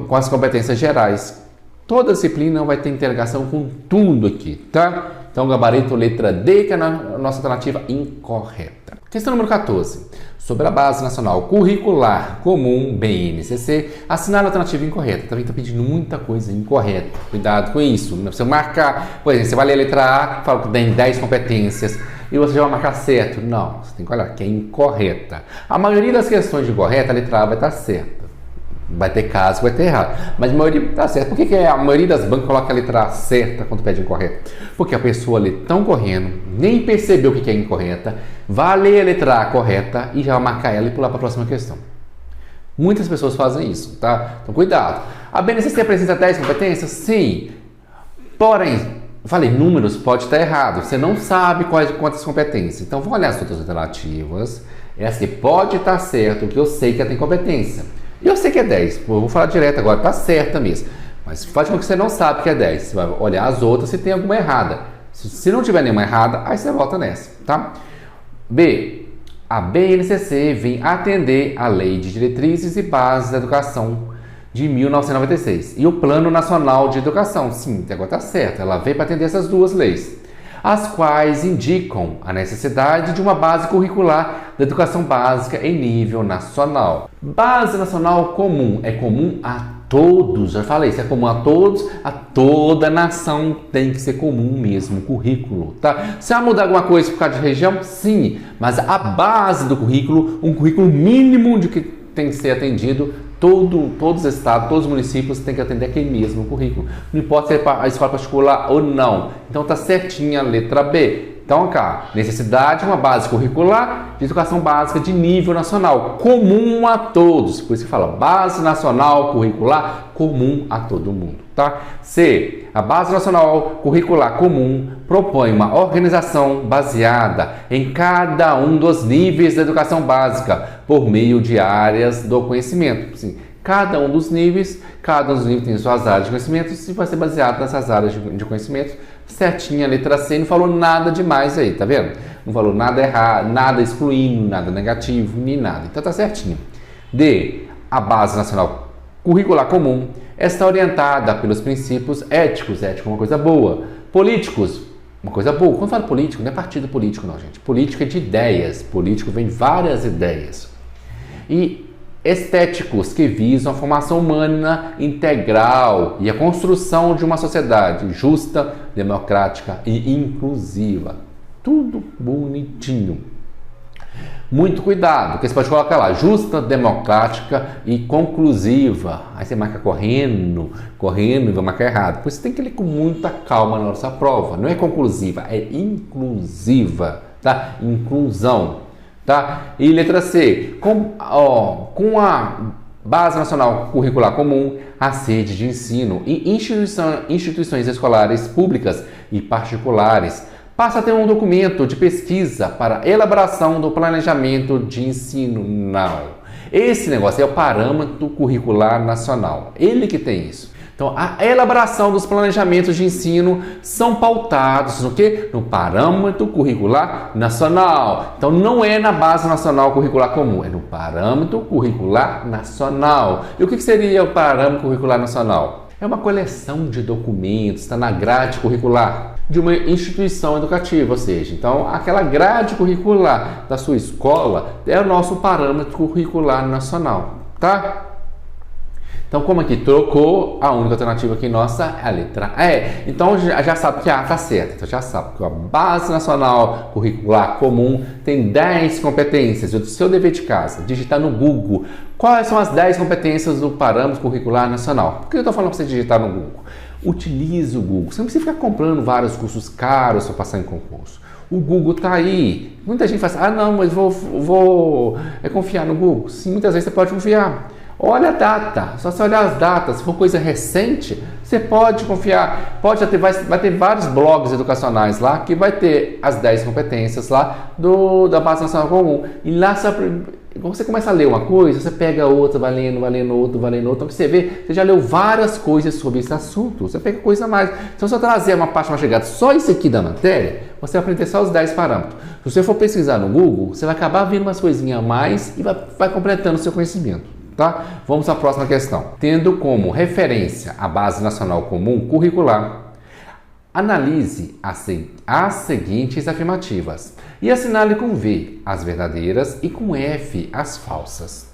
com as competências gerais. Toda disciplina vai ter interligação com tudo aqui, tá? Então, gabarito letra D, que é a nossa alternativa incorreta. Questão número 14. Sobre a Base Nacional Curricular Comum, BNCC, assinale a alternativa incorreta. Também está pedindo muita coisa incorreta. Cuidado com isso. Não precisa marcar. Por exemplo, você vai ler a letra A, que fala que tem 10 competências, e você já vai marcar certo. Não, você tem que olhar que é incorreta. A maioria das questões de incorreta, a letra A vai estar certa. Vai ter caso, vai ter errado. Mas a maioria está certa. Por que a maioria das bancas coloca a letra A certa quando pede incorreta? Porque a pessoa lê tão correndo, nem percebeu o que é incorreta, vai ler a letra A correta e já vai marcar ela e pular para a próxima questão. Muitas pessoas fazem isso, tá? Então cuidado. A BNCC precisa 10 competências? Sim. Porém, eu falei, números pode estar errado. Você não sabe quantas competências. Então vamos olhar as outras alternativas. Essa que pode estar certo, que eu sei que ela tem competência. E eu sei que é 10, eu vou falar direto agora, tá certa mesmo. Mas faz com que você não sabe que é 10. Você vai olhar as outras se tem alguma errada. Se não tiver nenhuma errada, aí você volta nessa, tá? B. A BNCC vem atender a Lei de Diretrizes e Bases da Educação de 1996 e o Plano Nacional de Educação. Sim, até agora tá certo. Ela veio para atender essas duas leis, as quais indicam a necessidade de uma base curricular da educação básica em nível nacional. Base nacional comum, é comum a todos, já falei, se é comum a todos, a toda nação tem que ser comum mesmo, o currículo, tá? Se vai mudar alguma coisa por causa de região? Sim, mas a base do currículo, um currículo mínimo de que tem que ser atendido, todos os estados, todos os municípios têm que atender aquele mesmo currículo. Não importa se é a escola particular ou não. Então tá certinha a letra B. Então, cá, necessidade de uma base curricular de educação básica de nível nacional, comum a todos. Por isso que fala base nacional curricular comum a todo mundo, tá? C. A base nacional curricular comum propõe uma organização baseada em cada um dos níveis da educação básica por meio de áreas do conhecimento. Sim, cada um dos níveis tem suas áreas de conhecimento e vai ser baseado nessas áreas de conhecimento. Certinha a letra C, não falou nada demais aí, tá vendo? Não falou nada errado, nada excluindo, nada negativo, nem nada. Então tá certinho. D. A base nacional curricular comum está orientada pelos princípios éticos. Ético é uma coisa boa. Políticos, uma coisa boa. Quando fala político, não é partido político não, gente. Político é de ideias. Político vem várias ideias. E estéticos, que visam a formação humana integral e a construção de uma sociedade justa, democrática e inclusiva. Tudo bonitinho. Muito cuidado, porque você pode colocar lá, justa, democrática e conclusiva. Aí você marca correndo e vai marcar errado. Por isso você tem que ler com muita calma na nossa prova. Não é conclusiva, é inclusiva, tá? Inclusão, tá? E letra C, com a Base Nacional Curricular Comum, a sede de ensino e instituições escolares públicas e particulares passa a ter um documento de pesquisa para elaboração do planejamento de ensino. Não. Esse negócio é o Parâmetro Curricular Nacional. Ele que tem isso. Então, a elaboração dos planejamentos de ensino são pautados no quê? No Parâmetro Curricular Nacional. Então, não é na Base Nacional Curricular Comum, é no Parâmetro Curricular Nacional. E o que seria o Parâmetro Curricular Nacional? É uma coleção de documentos, está na grade curricular de uma instituição educativa, ou seja, então aquela grade curricular da sua escola é o nosso Parâmetro Curricular Nacional, tá? Então, como aqui trocou, a única alternativa aqui nossa é a letra E. Então, já sabe que a está certa. Então, já sabe que a Base Nacional Curricular Comum tem 10 competências. O seu dever de casa, digitar no Google quais são as 10 competências do Parâmetro Curricular Nacional. Por que eu estou falando para você digitar no Google? Utilize o Google. Você não precisa ficar comprando vários cursos caros para passar em concurso. O Google está aí. Muita gente fala assim, não, mas vou confiar no Google. Sim, muitas vezes você pode confiar. Olha a data, só se olhar as datas, se for coisa recente, você pode confiar. Vai ter vários blogs educacionais lá que vai ter as 10 competências lá da Base Nacional Comum. E lá, quando você começa a ler uma coisa, você pega outra, vai lendo outra. Então, você vê, você já leu várias coisas sobre esse assunto, você pega coisa a mais. Então, se eu trazer uma parte mais chegada, só isso aqui da matéria, você vai aprender só os 10 parâmetros. Se você for pesquisar no Google, você vai acabar vendo umas coisinhas a mais e vai completando o seu conhecimento. Tá? Vamos à próxima questão. Tendo como referência a Base Nacional Comum Curricular, analise as seguintes afirmativas e assinale com V as verdadeiras e com F as falsas.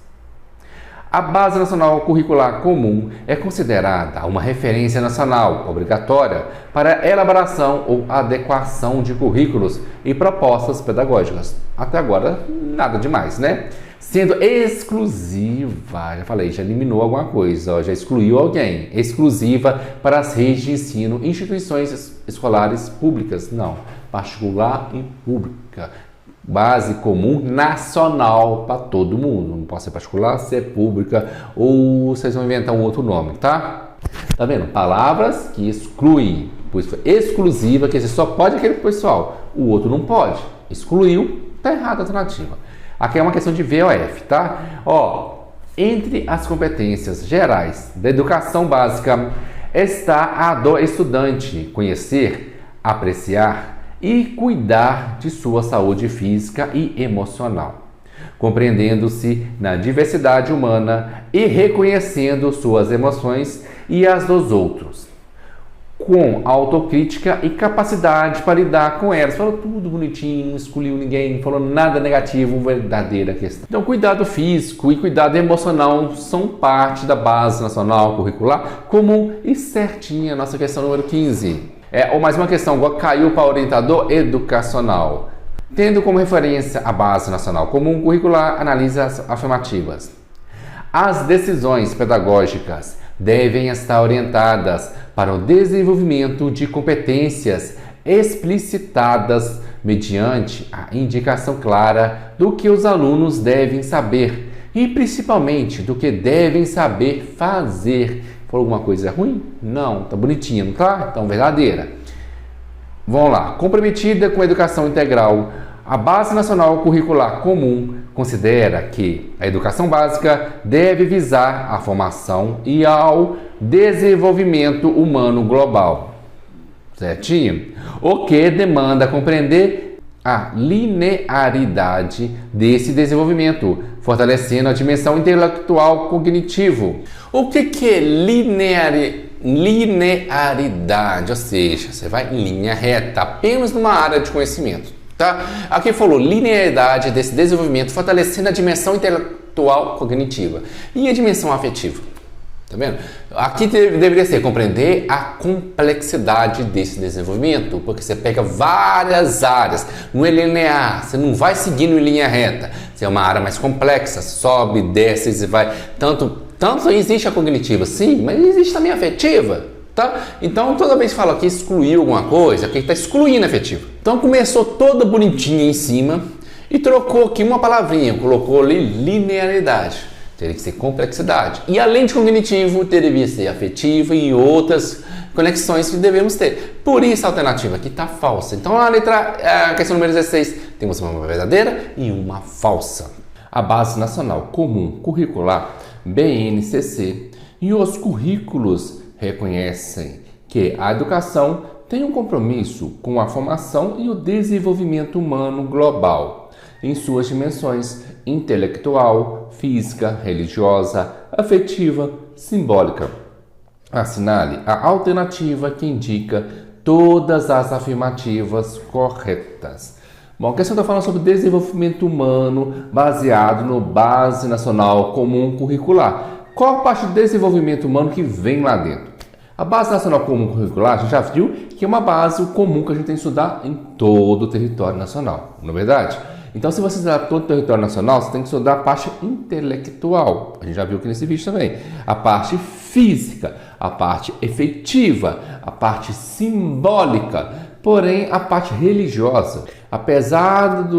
A Base Nacional Curricular Comum é considerada uma referência nacional obrigatória para elaboração ou adequação de currículos e propostas pedagógicas. Até agora, nada demais, né? Sendo exclusiva, já falei, já eliminou alguma coisa, já excluiu alguém. Exclusiva para as redes de ensino, instituições escolares públicas, não, particular e pública. Base comum nacional para todo mundo, não pode ser particular, ser pública ou vocês vão inventar um outro nome, tá? Tá vendo? Palavras que excluem, por isso exclusiva, que só pode aquele pessoal, o outro não pode. Excluiu, tá errada a alternativa. Aqui é uma questão de V ou F, tá? Entre as competências gerais da educação básica está a do estudante conhecer, apreciar e cuidar de sua saúde física e emocional, compreendendo-se na diversidade humana e reconhecendo suas emoções e as dos outros, com autocrítica e capacidade para lidar com elas. Falou tudo bonitinho, não excluiu ninguém, não falou nada negativo, verdadeira questão. Então, cuidado físico e cuidado emocional são parte da Base Nacional Curricular Comum e certinha, nossa questão número 15. Ou mais uma questão, igual caiu para orientador educacional. Tendo como referência a Base Nacional Comum Curricular, analise as afirmativas. As decisões pedagógicas devem estar orientadas para o desenvolvimento de competências explicitadas mediante a indicação clara do que os alunos devem saber e principalmente do que devem saber fazer. Falou alguma coisa ruim? Não, tá bonitinha, não tá? Então, verdadeira. Vamos lá. Comprometida com a educação integral, a Base Nacional Curricular Comum considera que a educação básica deve visar a formação e ao desenvolvimento humano global, certinho? O que demanda compreender a linearidade desse desenvolvimento, fortalecendo a dimensão intelectual cognitivo. O que é linearidade? Ou seja, você vai em linha reta, apenas numa área de conhecimento. Tá? Aqui falou linearidade desse desenvolvimento, fortalecendo a dimensão intelectual cognitiva e a dimensão afetiva. Tá vendo? Aqui deveria ser compreender a complexidade desse desenvolvimento, porque você pega várias áreas, não é linear, você não vai seguindo em linha reta, você é uma área mais complexa, sobe, desce, e vai. Tanto existe a cognitiva, sim, mas existe também a afetiva. Tá? Então, toda vez que fala que excluiu alguma coisa, que está excluindo a afetiva. Então, começou toda bonitinha em cima e trocou aqui uma palavrinha, colocou ali linearidade. Teria que ser complexidade. E além de cognitivo, deveria ser afetivo e outras conexões que devemos ter. Por isso a alternativa aqui está falsa. Então a questão número 16, temos uma verdadeira e uma falsa. A Base Nacional Comum Curricular, BNCC, e os currículos reconhecem que a educação tem um compromisso com a formação e o desenvolvimento humano global, em suas dimensões intelectual, física, religiosa, afetiva, simbólica. Assinale a alternativa que indica todas as afirmativas corretas. Bom, a questão está falando sobre desenvolvimento humano baseado no Base Nacional Comum Curricular. Qual a parte do desenvolvimento humano que vem lá dentro? A Base Nacional Comum Curricular, a gente já viu que é uma base comum que a gente tem que estudar em todo o território nacional, não é verdade? Então, se você estudar todo o território nacional, você tem que estudar a parte intelectual. A gente já viu aqui nesse vídeo também. A parte física, a parte efetiva, a parte simbólica, porém a parte religiosa. Apesar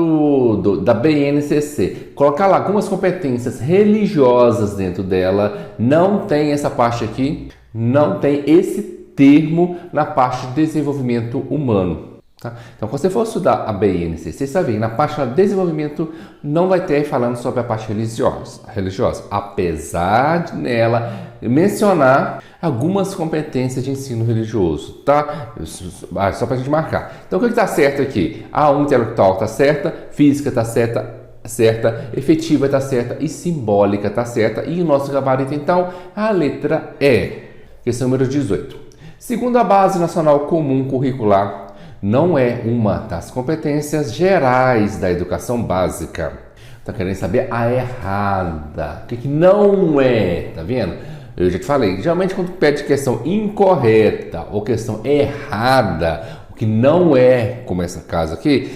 da BNCC colocar lá algumas competências religiosas dentro dela, não tem essa parte aqui, não tem esse termo na parte de desenvolvimento humano. Tá? Então, quando você for estudar a BNCC, você vai ver, na parte de desenvolvimento não vai ter falando sobre a parte religiosa, apesar de nela mencionar algumas competências de ensino religioso, tá? Só para a gente marcar. Então, o que está certo aqui? A intelectual está certa, física está certa, efetiva está certa e simbólica está certa. E o nosso gabarito, então, a letra E, questão número 18. Segundo a Base Nacional Comum Curricular, não é uma das competências gerais da educação básica. Está querendo saber a errada. O que não é? Tá vendo? Eu já te falei, geralmente quando pede questão incorreta ou questão errada, o que não é, como esse caso aqui,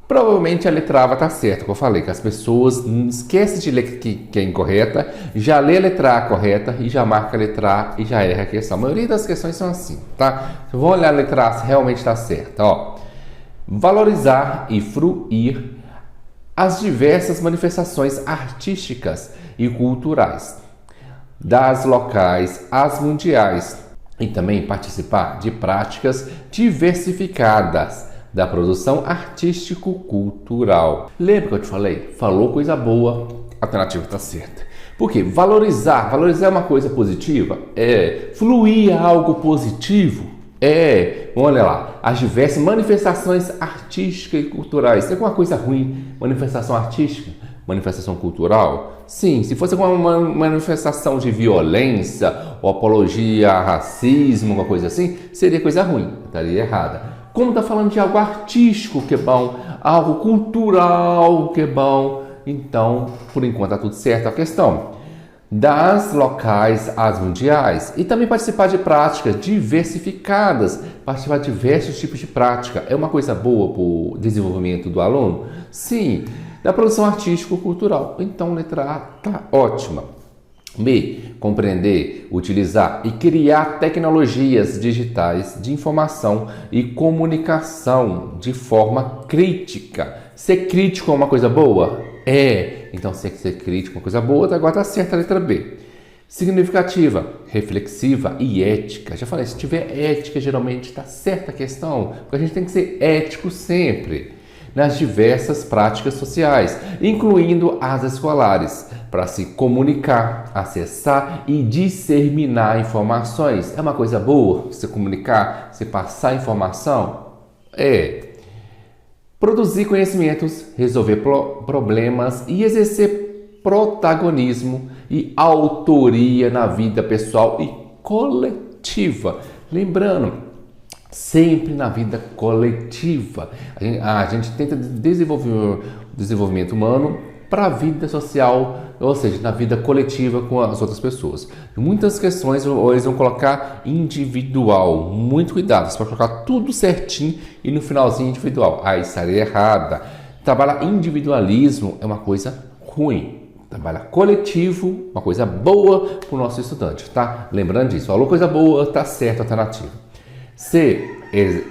provavelmente a letra A vai estar certa, como eu falei, que as pessoas esquecem de ler que é incorreta, já lê a letra A correta e já marca a letra A e já erra a questão. A maioria das questões são assim, tá? Então, vamos olhar a letra A se realmente está certa. Ó. Valorizar e fruir as diversas manifestações artísticas e culturais, das locais às mundiais, e também participar de práticas diversificadas da produção artístico-cultural. Lembra que eu te falei? Falou coisa boa, a alternativa está certa. Por quê? Valorizar é uma coisa positiva? É. Fluir é algo positivo? É. Olha lá, as diversas manifestações artísticas e culturais. Isso é alguma coisa ruim? Manifestação artística? Manifestação cultural? Sim, se fosse uma manifestação de violência ou apologia a racismo, uma coisa assim, seria coisa ruim, estaria errada. Como está falando de algo artístico que é bom, algo cultural que é bom, então, por enquanto, está tudo certo a questão. Das locais às mundiais. E também participar de práticas diversificadas, participar de diversos tipos de prática. É uma coisa boa para o desenvolvimento do aluno? Sim. Da produção artístico-cultural. Então, letra A está ótima. B. Compreender, utilizar e criar tecnologias digitais de informação e comunicação de forma crítica. Ser crítico é uma coisa boa? É. Então, ser crítico é uma coisa boa, agora está certa a letra B. Significativa, reflexiva e ética. Já falei, se tiver ética, geralmente está certa a questão, porque a gente tem que ser ético sempre nas diversas práticas sociais, incluindo as escolares, para se comunicar, acessar e disseminar informações. É uma coisa boa você comunicar, você passar informação? É. Produzir conhecimentos, resolver problemas e exercer protagonismo e autoria na vida pessoal e coletiva. Lembrando, sempre na vida coletiva. A gente tenta desenvolver o desenvolvimento humano para a vida social ou seja, na vida coletiva com as outras pessoas. Muitas questões eles vão colocar individual, muito cuidado, você pode colocar tudo certinho e no finalzinho individual. Aí estaria errada. Trabalhar individualismo é uma coisa ruim. Trabalhar coletivo, uma coisa boa para o nosso estudante, tá? Lembrando disso, falou coisa boa, tá certo, alternativa. C,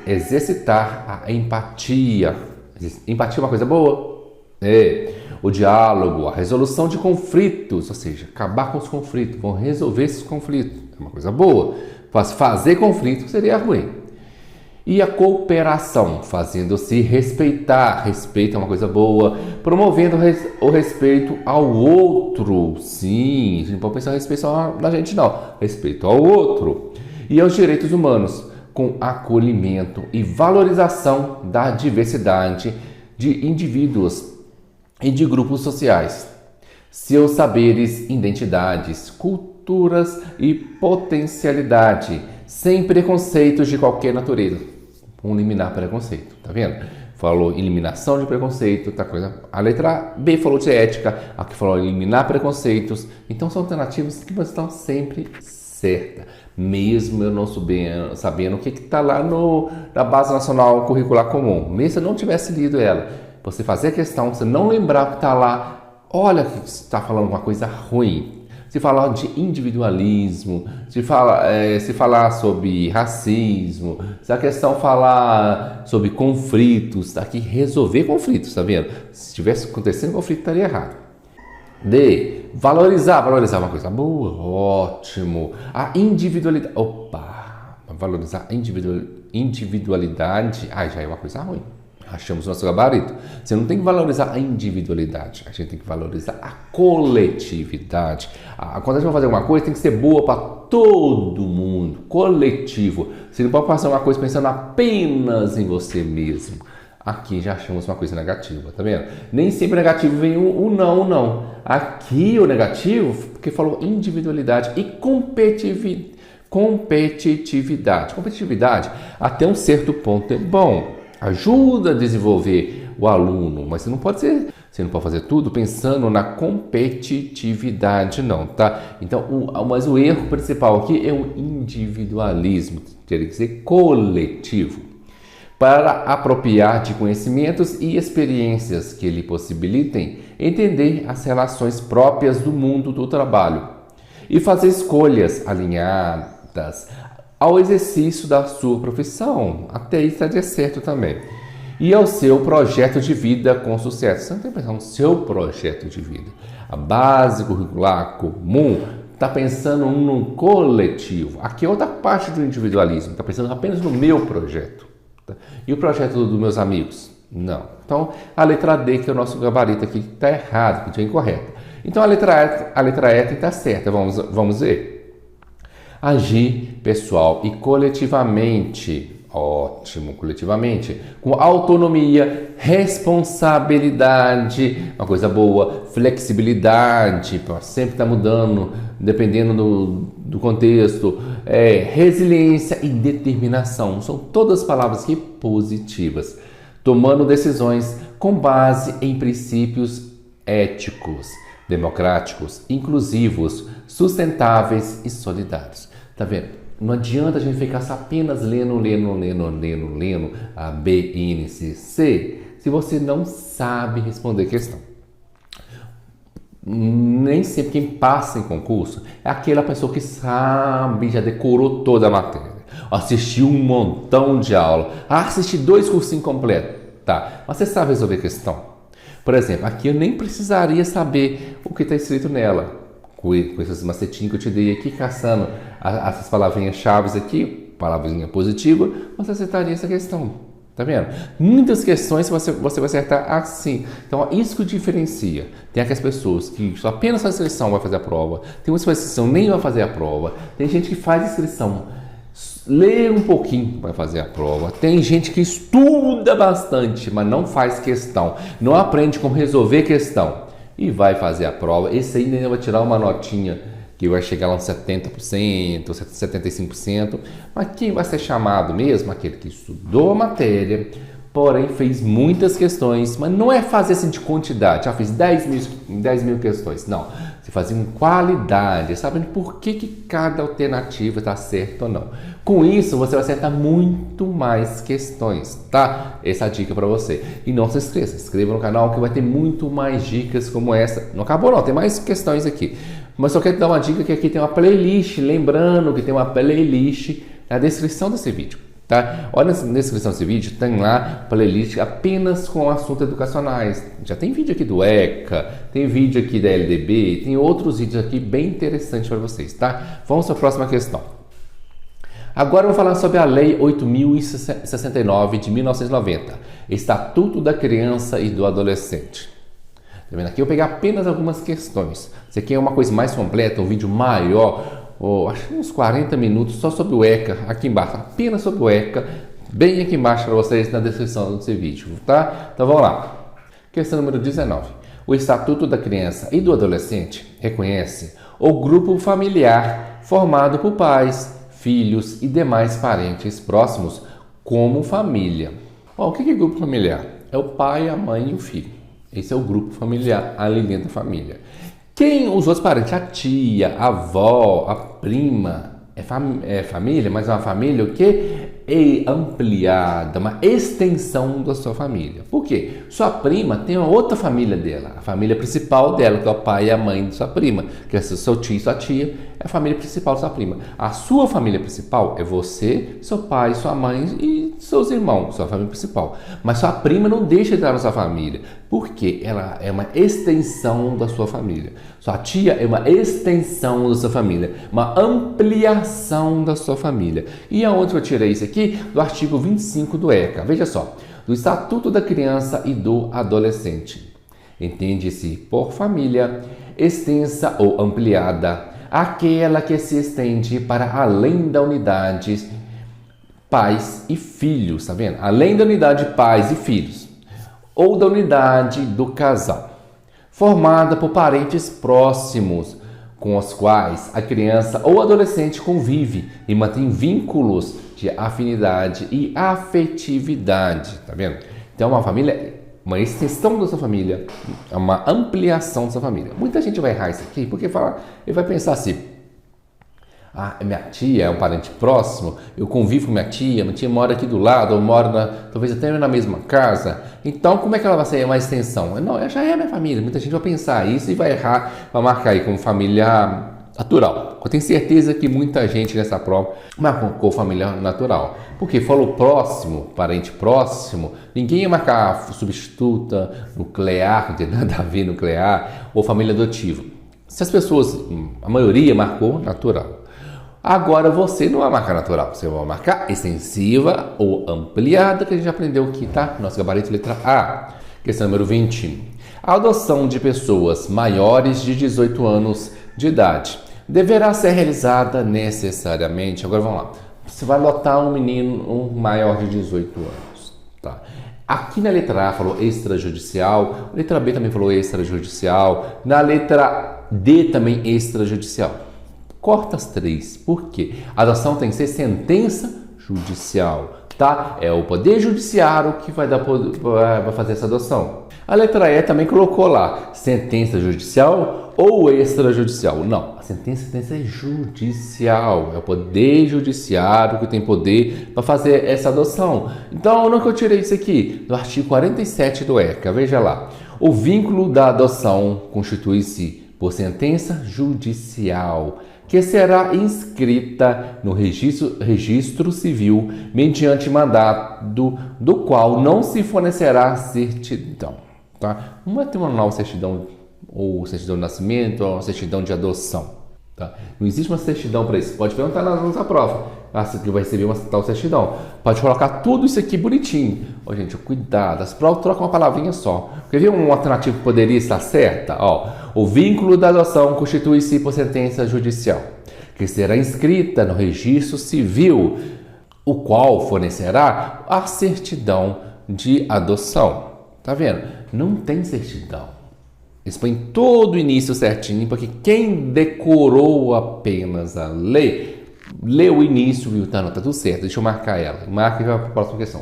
exercitar a empatia. Empatia é uma coisa boa? O diálogo, a resolução de conflitos, ou seja, acabar com os conflitos, vão resolver esses conflitos, é uma coisa boa. Fazer conflito seria ruim. E a cooperação, fazendo-se respeitar. Respeito é uma coisa boa. Promovendo o respeito ao outro. Sim, a gente não pode pensar em respeito só na gente, não. Respeito ao outro. E aos direitos humanos, com acolhimento e valorização da diversidade de indivíduos e de grupos sociais. Seus saberes, identidades, culturas e potencialidade, sem preconceitos de qualquer natureza. Vamos eliminar preconceito, tá vendo? Falou eliminação de preconceito, tá coisa. A letra B falou de ética, aqui falou eliminar preconceitos. Então são alternativas que estão sempre certas, mesmo eu não sabendo o que está lá na Base Nacional Curricular Comum. Mesmo se eu não tivesse lido ela, você fazer a questão, você não lembrar o que está lá, olha que você está falando uma coisa ruim. Se falar de individualismo, se falar sobre racismo, se a questão falar sobre conflitos, tá aqui resolver conflitos, tá vendo? Se estivesse acontecendo conflito, estaria errado. D, valorizar é uma coisa boa, ótimo. A individualidade, valorizar a individualidade, já é uma coisa ruim. Achamos nosso gabarito. Você não tem que valorizar a individualidade, a gente tem que valorizar a coletividade. Quando a gente vai fazer alguma coisa, tem que ser boa para todo mundo, coletivo. Você não pode passar uma coisa pensando apenas em você mesmo. Aqui já achamos uma coisa negativa, tá vendo? Nem sempre negativo vem o não. Aqui o negativo, porque falou individualidade e competitividade. Competitividade, até um certo ponto é bom. Ajuda a desenvolver o aluno, mas você não pode fazer tudo pensando na competitividade, não, tá? Então, mas o erro principal aqui é o individualismo, teria que ser coletivo, para apropriar de conhecimentos e experiências que lhe possibilitem entender as relações próprias do mundo do trabalho e fazer escolhas alinhadas ao exercício da sua profissão, até isso estaria certo também, e ao seu projeto de vida com sucesso. Você não tem que pensar no seu projeto de vida. A base curricular comum está pensando no coletivo. Aqui é outra parte do individualismo, está pensando apenas no meu projeto. Tá? E o projeto dos meus amigos? Não. Então, a letra D, que é o nosso gabarito aqui, está errado, que é incorreta. Então, a letra E está certa, vamos ver. Agir pessoal e coletivamente, ótimo, coletivamente, com autonomia, responsabilidade, uma coisa boa, flexibilidade, sempre está mudando, dependendo do contexto, resiliência e determinação, são todas palavras aqui positivas, tomando decisões com base em princípios éticos, democráticos, inclusivos, sustentáveis e solidários. Tá vendo? Não adianta a gente ficar apenas lendo A, B, N, C, se você não sabe responder a questão. Nem sempre quem passa em concurso é aquela pessoa que sabe, já decorou toda a matéria, assistiu um montão de aula, assistiu 2 cursinhos completos, tá? Mas você sabe resolver a questão. Por exemplo, aqui eu nem precisaria saber o que está escrito nela. Com esses macetinhos que eu te dei aqui, caçando essas palavrinhas chaves aqui, palavrinha positiva, você acertaria essa questão. Tá vendo? Muitas questões você vai acertar assim. Então, isso que diferencia. Tem aquelas pessoas que só apenas faz inscrição vai fazer a prova. Tem umas que faz inscrição nem vai fazer a prova. Tem gente que faz inscrição, lê um pouquinho, vai fazer a prova. Tem gente que estuda bastante, mas não faz questão. Não aprende como resolver questão. E vai fazer a prova. Esse aí ainda vai tirar uma notinha que vai chegar lá uns 70%, 75%. Mas quem vai ser chamado mesmo? Aquele que estudou a matéria, porém fez muitas questões, mas não é fazer assim de quantidade, já fiz 10 mil questões, não. Você fazia em qualidade, sabendo por que cada alternativa está certa ou não. Com isso, você vai acertar muito mais questões, tá? Essa é a dica para você. E não se esqueça, se inscreva no canal que vai ter muito mais dicas como essa. Não acabou não, tem mais questões aqui. Mas só quero te dar uma dica que aqui tem uma playlist, lembrando que tem uma playlist na descrição desse vídeo. Tá? Olha na descrição desse vídeo, tem lá playlist apenas com assuntos educacionais. Já tem vídeo aqui do ECA, tem vídeo aqui da LDB, tem outros vídeos aqui bem interessantes para vocês, tá? Vamos para a próxima questão. Agora eu vou falar sobre a Lei 8.069 de 1990, Estatuto da Criança e do Adolescente. Tá vendo? Aqui eu vou pegar apenas algumas questões. Se aqui é uma coisa mais completa, um vídeo maior, acho que uns 40 minutos só sobre o ECA, aqui embaixo, apenas sobre o ECA, bem aqui embaixo para vocês na descrição desse vídeo, tá? Então vamos lá. Questão número 19. O Estatuto da Criança e do Adolescente reconhece o grupo familiar formado por pais, filhos e demais parentes próximos como família. Bom, o que é grupo familiar? É o pai, a mãe e o filho. Esse é o grupo familiar ali dentro da família. Quem os outros parentes? A tia, a avó, a prima, é família, mas é uma família o quê? É ampliada, uma extensão da sua família. Por quê? Sua prima tem uma outra família dela, a família principal dela, que é o pai e a mãe de sua prima, que é seu tio e sua tia, é a família principal de sua prima. A sua família principal é você, seu pai, sua mãe e seus irmãos, sua família principal. Mas sua prima não deixa de estar na sua família, porque ela é uma extensão da sua família. Sua tia é uma extensão da sua família, uma ampliação da sua família. E aonde eu tirei isso aqui? Do artigo 25 do ECA. Veja só, do Estatuto da Criança e do Adolescente. Entende-se por família extensa ou ampliada aquela que se estende para além da unidade pais e filhos, tá vendo? Além da unidade pais e filhos, ou da unidade do casal, formada por parentes próximos com os quais a criança ou adolescente convive e mantém vínculos de afinidade e afetividade, tá vendo? Então, uma família, uma extensão da sua família, é uma ampliação da sua família. Muita gente vai errar isso aqui porque ele vai pensar assim: minha tia é um parente próximo, eu convivo com minha tia mora aqui do lado, ou mora talvez até na mesma casa, então como é que ela vai ser uma extensão? Não, ela já é minha família. Muita gente vai pensar isso e vai errar, vai marcar aí como família natural. Eu tenho certeza que muita gente nessa prova marcou família natural, porque falou próximo, parente próximo, ninguém ia marcar substituta, nuclear, não tem nada a ver nuclear, ou família adotiva. Se as pessoas, a maioria marcou natural. Agora você não vai marcar natural, você vai marcar extensiva ou ampliada, que a gente aprendeu aqui, tá? Nosso gabarito letra A. Questão número 20. A adoção de pessoas maiores de 18 anos de idade deverá ser realizada necessariamente. Agora vamos lá. Você vai adotar um menino maior de 18 anos, tá? Aqui na letra A falou extrajudicial, a letra B também falou extrajudicial, na letra D também extrajudicial. Corta as três. Por quê? A adoção tem que ser sentença judicial, tá? É o Poder Judiciário que vai fazer essa adoção. A letra E também colocou lá sentença judicial ou extrajudicial. Não, a sentença tem que ser judicial. É o Poder Judiciário que tem poder para fazer essa adoção. Então, onde que eu tirei isso aqui? Do artigo 47 do ECA. Veja lá. O vínculo da adoção constitui-se por sentença judicial, que será inscrita no registro civil mediante mandato do qual não se fornecerá certidão. Tá? Não vai ter uma nova certidão, ou certidão de nascimento, ou certidão de adoção. Tá? Não existe uma certidão para isso. Pode perguntar na nossa prova. Que vai receber uma tal certidão. Pode colocar tudo isso aqui bonitinho. Gente, cuidado. As provas trocam uma palavrinha só. Quer ver uma alternativa que poderia estar certa? O vínculo da adoção constitui-se por sentença judicial, que será inscrita no registro civil, o qual fornecerá a certidão de adoção. Tá vendo? Não tem certidão. Eles põem todo o início certinho, porque quem decorou apenas a lei, leu o início, viu? Tá tudo certo. Deixa eu marcar ela. Marca e vai para a próxima questão.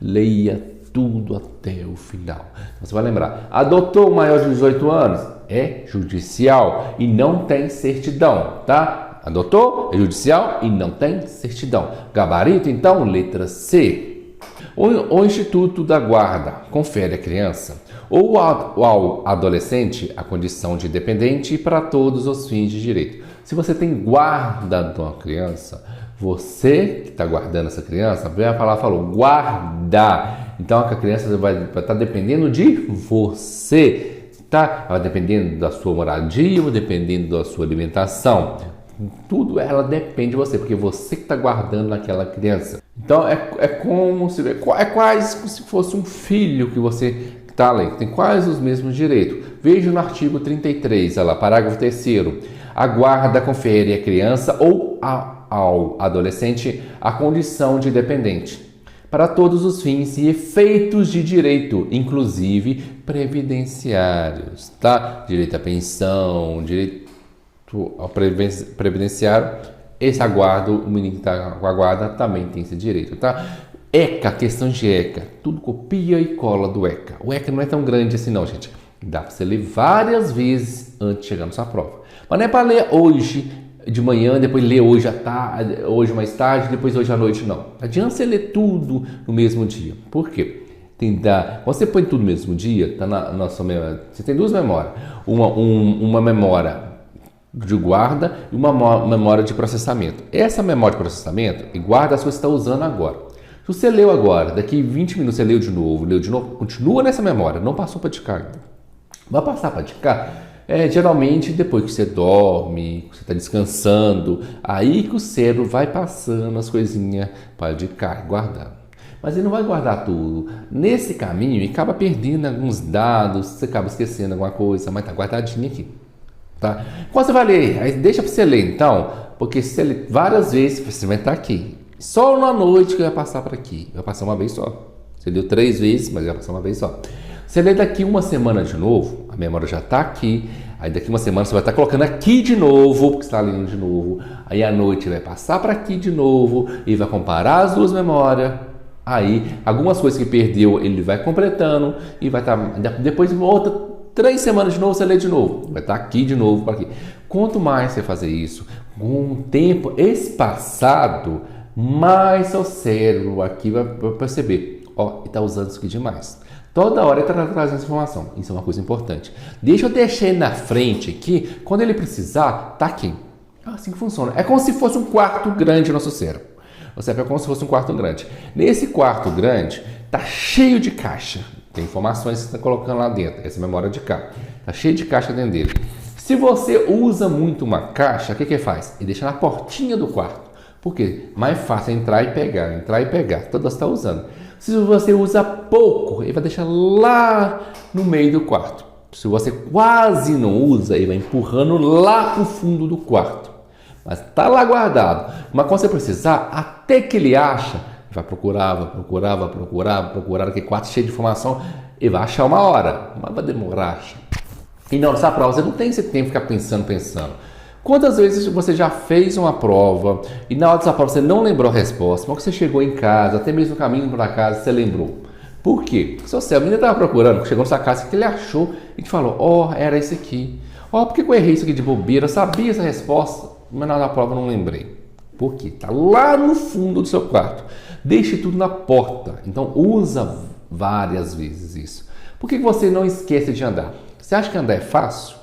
Leia tudo até o final. Então, você vai lembrar, adotou um maior de 18 anos? É judicial e não tem certidão, tá? Adotou? É judicial e não tem certidão. Gabarito, então, letra C. O Instituto da Guarda confere à criança ou ao adolescente a condição de dependente para todos os fins de direito. Se você tem guarda de uma criança, você que está guardando essa criança, a palavra falou guardar. Então a criança vai estar dependendo de você, tá? Vai dependendo da sua moradia, dependendo da sua alimentação. Tudo ela depende de você, porque você que está guardando naquela criança. Então é como se é quase como se fosse um filho que você está lendo, tem quase os mesmos direitos. Veja no artigo 33, olha lá, parágrafo 3º. A guarda confere à criança ou ao adolescente a condição de dependente para todos os fins e efeitos de direito, inclusive previdenciários, tá? Direito à pensão, direito ao previdenciário, esse aguardo, o menino que está com a guarda também tem esse direito, tá? ECA, questão de ECA, tudo copia e cola do ECA. O ECA não é tão grande assim não, gente. Dá para você ler várias vezes antes de chegar na sua prova. Mas não é para ler hoje de manhã, depois ler hoje à tarde, hoje mais tarde, depois hoje à noite, não. Não adianta você ler tudo no mesmo dia. Por quê? Quando você põe tudo no mesmo dia, tá na sua memória. Você tem duas memórias. Uma memória de guarda e uma memória de processamento. Essa memória de processamento guarda as coisas que você está usando agora. Se você leu agora, daqui 20 minutos você leu de novo, continua nessa memória, não passou para de cá. Vai passar para de cá, geralmente depois que você dorme, que você está descansando, aí que o cérebro vai passando as coisinhas para de cá, guardando. Mas ele não vai guardar tudo. Nesse caminho, ele acaba perdendo alguns dados, você acaba esquecendo alguma coisa, mas está guardadinho aqui. Tá? Quando você vai ler, aí deixa para você ler então, porque se você ler várias vezes, você vai estar aqui. Só na noite que vai passar para aqui, vai passar uma vez só. Você leu 3 vezes, mas vai passar uma vez só. Você lê daqui uma semana de novo, a memória já está aqui, aí daqui uma semana você vai estar colocando aqui de novo, porque você está lendo de novo, aí à noite vai passar para aqui de novo, e vai comparar as duas memórias, aí algumas coisas que perdeu ele vai completando, e vai estar, depois volta 3 semanas de novo, você lê de novo, vai estar aqui de novo, para aqui. Quanto mais você fazer isso, com um tempo espaçado, mais seu cérebro aqui vai perceber, ó, ele está usando isso aqui demais. Toda hora ele está trazendo essa informação. Isso é uma coisa importante. Deixa eu deixar ele na frente aqui. Quando ele precisar, tá aqui. É assim que funciona. É como se fosse um quarto grande no nosso cérebro. O cérebro é como se fosse um quarto grande. Nesse quarto grande, tá cheio de caixa. Tem informações que você está colocando lá dentro. Essa memória de cá. Tá cheio de caixa dentro dele. Se você usa muito uma caixa, o que que faz? Ele deixa na portinha do quarto. Por quê? Mais fácil é entrar e pegar. Todas está usando. Se você usa pouco, ele vai deixar lá no meio do quarto. Se você quase não usa, ele vai empurrando lá para o fundo do quarto. Mas está lá guardado. Mas quando você precisar, até que ele acha, vai procurar, aquele quarto cheio de informação, ele vai achar uma hora, mas vai demorar. E não, nessa prova você não tem esse tempo de ficar pensando. Quantas vezes você já fez uma prova e na hora dessa prova você não lembrou a resposta, mas você chegou em casa, até mesmo no caminho para casa, você lembrou? Por quê? Porque seu cérebro ainda estava procurando, chegou na sua casa, que ele achou e te falou, ó, era esse aqui. Ó, por que eu errei isso aqui de bobeira? Eu sabia essa resposta, mas na hora da prova eu não lembrei. Por quê? Está lá no fundo do seu quarto. Deixe tudo na porta. Então usa várias vezes isso. Por que você não esquece de andar? Você acha que andar é fácil?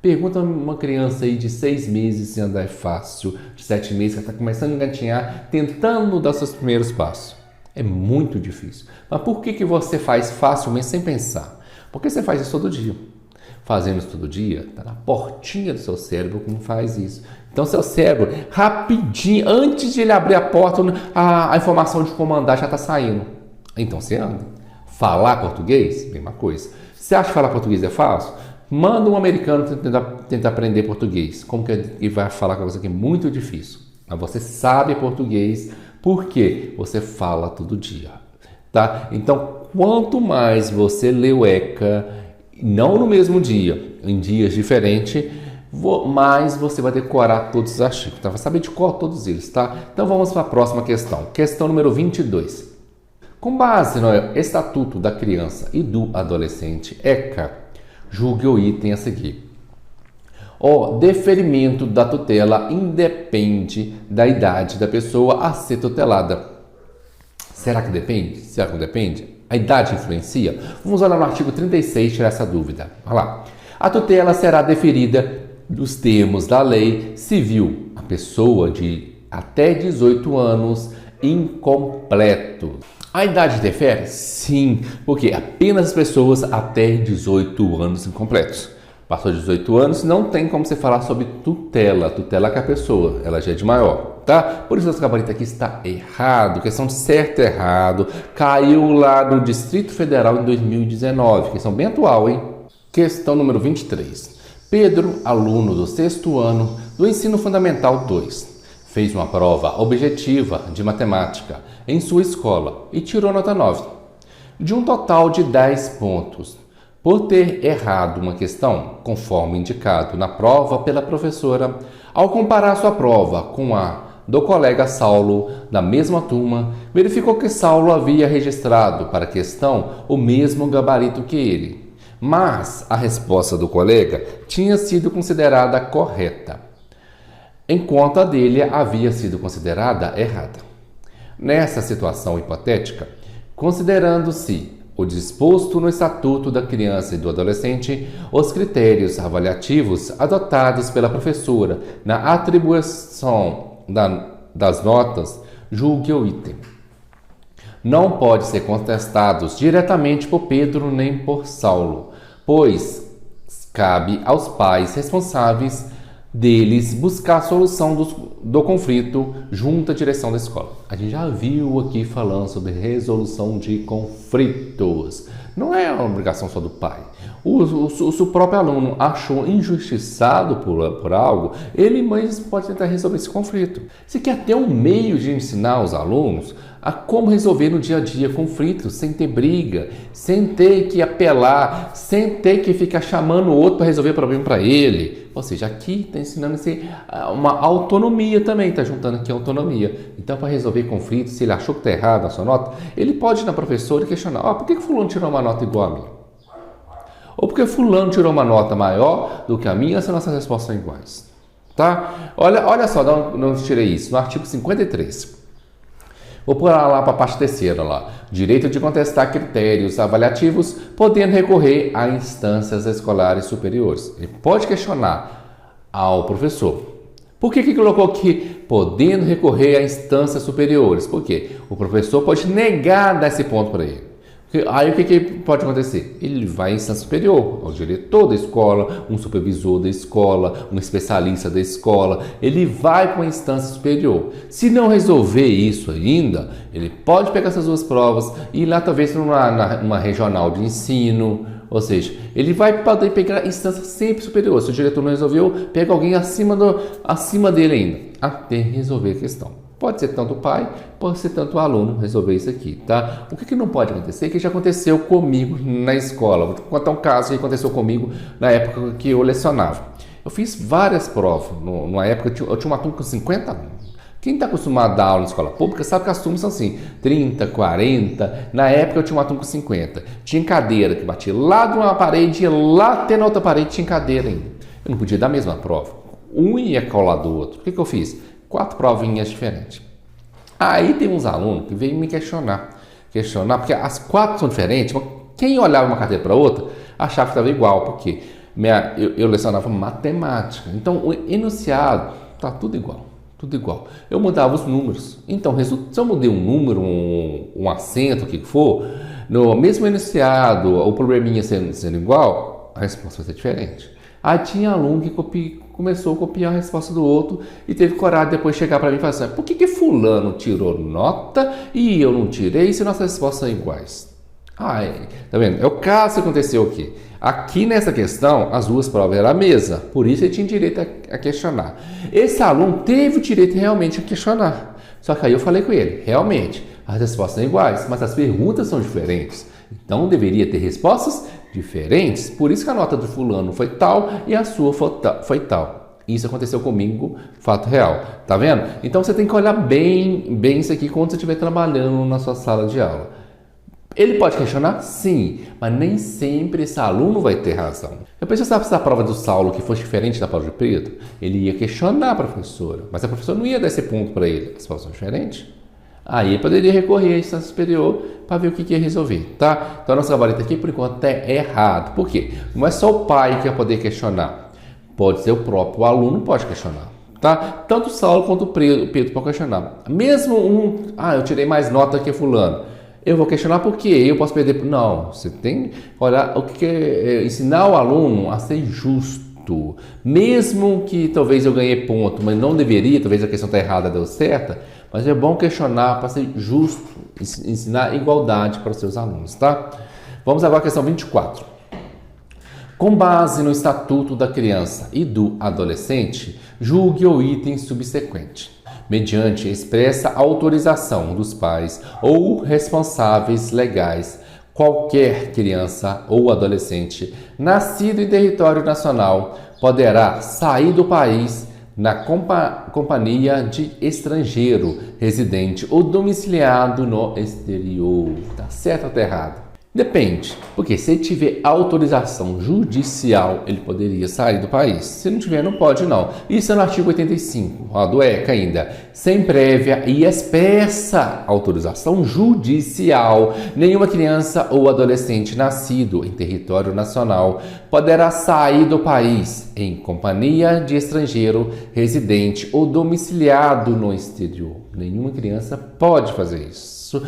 Pergunta uma criança aí de 6 meses se andar é fácil, de 7 meses, que está começando a engatinhar, tentando dar seus primeiros passos. É muito difícil. Mas por que você faz facilmente sem pensar? Porque você faz isso todo dia. Fazendo isso todo dia, está na portinha do seu cérebro como faz isso. Então seu cérebro, rapidinho, antes de ele abrir a porta, a informação de comandar já está saindo. Então você anda. Falar português, mesma coisa. Você acha que falar português é fácil? Manda um americano tentar aprender português. Como que ele vai falar com você que é muito difícil? Mas você sabe português porque você fala todo dia, tá? Então, quanto mais você lê o ECA, não no mesmo dia, em dias diferentes, mais você vai decorar todos os artigos, tá? Vai saber de cor todos eles, tá? Então, vamos para a próxima questão. Questão número 22. Com base no Estatuto da Criança e do Adolescente, ECA, julgue o item a seguir. O deferimento da tutela independe da idade da pessoa a ser tutelada. Será que depende? Será que não depende? A idade influencia? Vamos olhar no artigo 36 tirar essa dúvida. Olha lá. A tutela será deferida nos termos da lei civil a pessoa de até 18 anos incompleto. A idade interfere? Sim, porque apenas pessoas até 18 anos incompletos. Passou de 18 anos, não tem como você falar sobre tutela. Tutela que a pessoa, ela já é de maior, tá? Por isso, esse gabarito aqui está errado. Questão de certo e errado. Caiu lá no Distrito Federal em 2019. Questão bem atual, hein? Questão número 23. Pedro, aluno do 6º ano do Ensino Fundamental 2, fez uma prova objetiva de matemática em sua escola e tirou nota 9. De um total de 10 pontos. Por ter errado uma questão, conforme indicado na prova pela professora, ao comparar sua prova com a do colega Saulo, da mesma turma, verificou que Saulo havia registrado para a questão o mesmo gabarito que ele. Mas a resposta do colega tinha sido considerada correta, enquanto a dele havia sido considerada errada. Nessa situação hipotética, considerando-se o disposto no Estatuto da Criança e do Adolescente, os critérios avaliativos adotados pela professora na atribuição das notas, julgue o item. Não pode ser contestados diretamente por Pedro nem por Saulo, pois cabe aos pais responsáveis deles buscar a solução do conflito junto à direção da escola. A gente já viu aqui falando sobre resolução de conflitos. Não é uma obrigação só do pai. Se o próprio aluno achou injustiçado por algo, ele mesmo pode tentar resolver esse conflito. Você quer ter um meio de ensinar os alunos a como resolver no dia a dia conflitos, sem ter briga, sem ter que apelar, sem ter que ficar chamando o outro para resolver o problema para ele. Ou seja, aqui está ensinando uma autonomia também, está juntando aqui a autonomia. Então, para resolver conflitos, se ele achou que está errado a sua nota, ele pode ir na professora e questionar: por que fulano tirou uma nota igual a minha? Ou porque fulano tirou uma nota maior do que a minha se nossas respostas são iguais? Tá? Olha só, não tirei isso. No artigo 53. Vou pular lá para a parte terceira, lá. Direito de contestar critérios avaliativos, podendo recorrer a instâncias escolares superiores. Ele pode questionar ao professor. Por que colocou aqui podendo recorrer a instâncias superiores? Por quê? O professor pode negar dar esse ponto para ele. Aí o que pode acontecer? Ele vai à instância superior, ao diretor da escola, um supervisor da escola, um especialista da escola. Ele vai para uma instância superior. Se não resolver isso ainda, ele pode pegar essas duas provas e ir lá talvez numa regional de ensino. Ou seja, ele vai poder pegar instância sempre superior. Se o diretor não resolveu, pega alguém acima dele ainda, até resolver a questão. Pode ser tanto o pai, pode ser tanto o aluno resolver isso aqui, tá? O que não pode acontecer, que já aconteceu comigo na escola. Vou contar um caso que aconteceu comigo na época que eu lecionava. Eu fiz várias provas. Numa época eu tinha uma turma com 50 alunos. Quem está acostumado a dar aula em escola pública sabe que as turmas são assim, 30, 40. Na época eu tinha uma turma com 50. Tinha cadeira que batia lá de uma parede e lá até na outra parede tinha cadeira ainda. Eu não podia dar a mesma prova. Um ia colar do outro. O que eu fiz? 4 provinhas diferentes. Aí tem uns alunos que veio me questionar, porque as 4 são diferentes, mas quem olhava uma cadeira para outra achava que estava igual, porque eu lecionava matemática. Então o enunciado está tudo igual. Eu mudava os números. Então, se eu mudei um número, um acento, o que for, no mesmo enunciado, o probleminha sendo igual, a resposta vai ser diferente. Aí tinha aluno que começou a copiar a resposta do outro e teve coragem de depois chegar para mim e falar assim: por que fulano tirou nota e eu não tirei se nossas respostas são iguais? Tá vendo? É o caso que aconteceu aqui. Aqui nessa questão, as duas provas eram a mesma, por isso ele tinha direito a questionar. Esse aluno teve o direito realmente a questionar. Só que aí eu falei com ele: realmente, as respostas são iguais, mas as perguntas são diferentes. Então deveria ter respostas diferentes, por isso que a nota do fulano foi tal e a sua foi tal. Isso aconteceu comigo, fato real. Tá vendo? Então você tem que olhar bem isso aqui quando você estiver trabalhando na sua sala de aula. Ele pode questionar? Sim, mas nem sempre esse aluno vai ter razão. Eu penso que se a prova do Saulo que fosse diferente da prova de Pedro, ele ia questionar a professora, mas a professora não ia dar esse ponto para ele. As provas são diferentes. Aí ele poderia recorrer à instância superior para ver o que ia resolver, tá? Então a nossa gabarito aqui, por enquanto, é errado. Por quê? Não é só o pai que vai poder questionar. Pode ser o próprio aluno pode questionar. Tá? Tanto o Saulo quanto o Pedro podem questionar. Mesmo eu tirei mais nota que fulano. Eu vou questionar por quê? Eu posso perder. Não, você tem que olhar o que é ensinar o aluno a ser justo. Mesmo que talvez eu ganhei ponto, mas não deveria, talvez a questão está errada, deu certa. Mas é bom questionar para ser justo, ensinar igualdade para os seus alunos, tá? Vamos agora à questão 24. Com base no Estatuto da Criança e do Adolescente, julgue o item subsequente. Mediante expressa autorização dos pais ou responsáveis legais, qualquer criança ou adolescente nascido em território nacional poderá sair do país na companhia de estrangeiro, residente ou domiciliado no exterior. Tá certo ou tá errado? Depende, porque se ele tiver autorização judicial, ele poderia sair do país. Se não tiver, não pode não. Isso é no artigo 85, do ECA ainda. Sem prévia e expressa autorização judicial, nenhuma criança ou adolescente nascido em território nacional poderá sair do país em companhia de estrangeiro, residente ou domiciliado no exterior. Nenhuma criança pode fazer isso.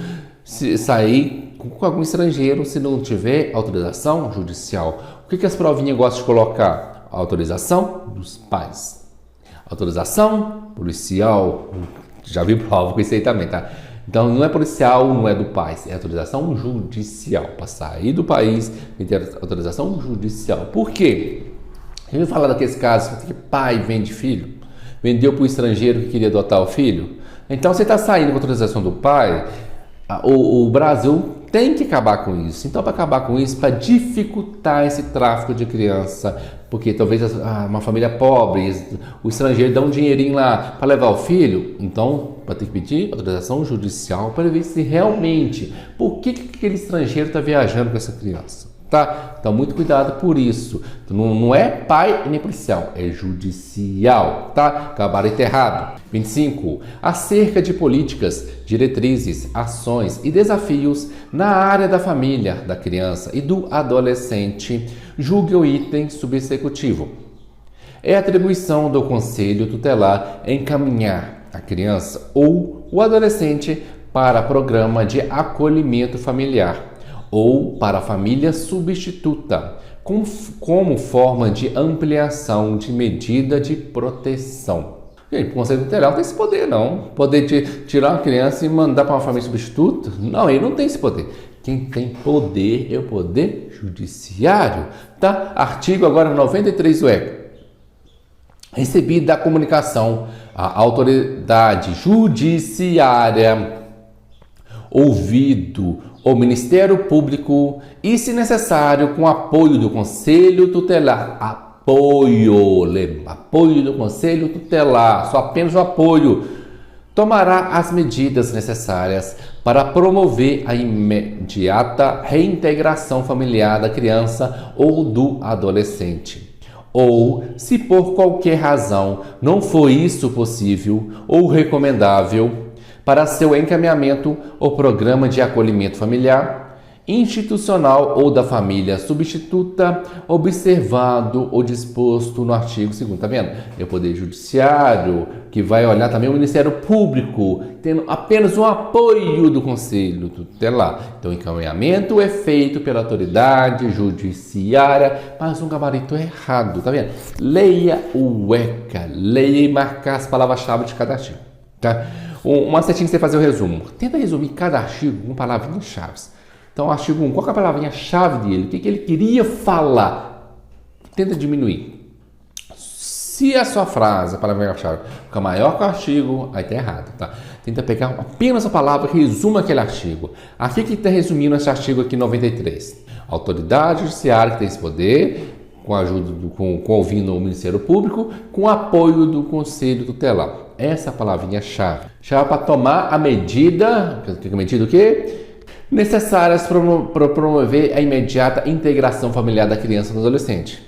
Sair com algum estrangeiro se não tiver autorização judicial. O que as provinhas gostam de colocar? Autorização dos pais. Autorização policial. Já vi prova com isso aí também, tá? Então não é policial, não é do pai, é autorização judicial. Para sair do país tem que ter autorização judicial. Por quê? Eu vou falar daqueles casos que pai vende filho, vendeu para o estrangeiro que queria adotar o filho. Então você está saindo com autorização do pai. O Brasil tem que acabar com isso. Então, para acabar com isso, para dificultar esse tráfico de criança, porque talvez uma família pobre, o estrangeiro dá um dinheirinho lá para levar o filho, então vai ter que pedir autorização judicial para ver se realmente, por que aquele estrangeiro está viajando com essa criança. Tá? Então, muito cuidado por isso. Não é pai nem policial, é judicial. Tá? Gabarito errado. 25. Acerca de políticas, diretrizes, ações e desafios na área da família, da criança e do adolescente, julgue o item subsecutivo. É atribuição do Conselho Tutelar encaminhar a criança ou o adolescente para programa de acolhimento familiar ou para a família substituta, como forma de ampliação de medida de proteção. O Conselho Tutelar não tem esse poder, não. Poder tirar uma criança e mandar para uma família substituta? Não, ele não tem esse poder. Quem tem poder é o poder judiciário. Tá? Artigo agora 93 do ECA. Recebida a comunicação, a autoridade judiciária, ouvido o Ministério Público e, se necessário, com apoio do Conselho Tutelar. Apoio do Conselho Tutelar, só apenas o apoio. Tomará as medidas necessárias para promover a imediata reintegração familiar da criança ou do adolescente. Ou, se por qualquer razão não for isso possível ou recomendável, para seu encaminhamento ao programa de acolhimento familiar, institucional ou da família substituta, observado o disposto no artigo 2º. Tá vendo? É o Poder Judiciário, que vai olhar também o Ministério Público, tendo apenas o apoio do Conselho Tutelar. Então, o encaminhamento é feito pela autoridade judiciária, mas um gabarito errado, tá vendo? Leia o ECA, leia e marcar as palavras-chave de cada artigo, tá? Uma setinha que você fazer o resumo. Tenta resumir cada artigo com palavrinhas-chave. Então, artigo 1, qual é a palavrinha-chave dele? O que ele queria falar? Tenta diminuir. Se a sua frase, a palavrinha-chave, fica maior que o artigo, aí está errado, tá? Tenta pegar apenas a palavra que resuma aquele artigo. Aqui que está resumindo esse artigo aqui 93. Autoridade judiciária que tem esse poder, com a ajuda com ouvindo o Ministério Público, com apoio do Conselho Tutelar. Essa palavrinha-chave. Chave para tomar a medida. Que medida o quê? necessárias para promover a imediata integração familiar da criança e do adolescente.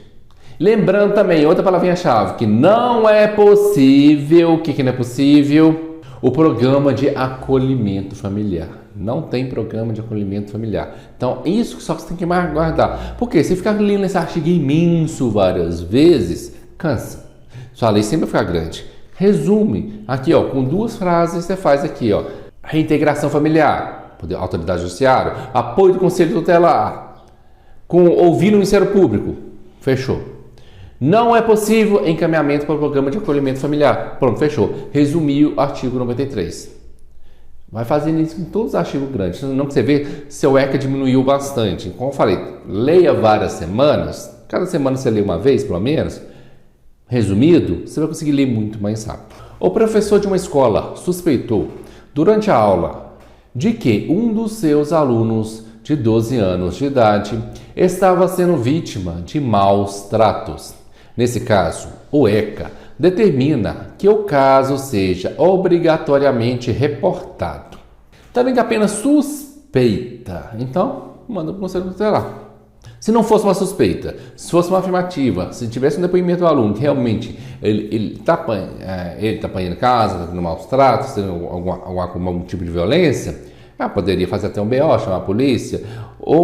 Lembrando também, outra palavrinha-chave, que não é possível, o que não é possível? O programa de acolhimento familiar. Não tem programa de acolhimento familiar. Então, isso só que você tem que guardar. Porque se ficar lendo esse artigo imenso várias vezes, cansa. Sua lei sempre vai ficar grande. Resume, aqui ó, com 2 frases você faz aqui ó, reintegração familiar, autoridade judiciária, apoio do conselho tutelar, ouvir no Ministério Público, fechou. Não é possível encaminhamento para o programa de acolhimento familiar, pronto, fechou. Resumiu o artigo 93. Vai fazendo isso em todos os artigos grandes, não que você vê, seu ECA diminuiu bastante. Como eu falei, leia várias semanas, cada semana você lê uma vez, pelo menos. Resumido, você vai conseguir ler muito mais rápido. O professor de uma escola suspeitou, durante a aula, de que um dos seus alunos de 12 anos de idade estava sendo vítima de maus tratos. Nesse caso, o ECA determina que o caso seja obrigatoriamente reportado. Também que apenas suspeita, então manda para o conselho tutelar. Se não fosse uma suspeita, se fosse uma afirmativa, se tivesse um depoimento do aluno que realmente ele está apanhando em casa, está tendo maus tratos, tendo algum tipo de violência, poderia fazer até um BO, chamar a polícia,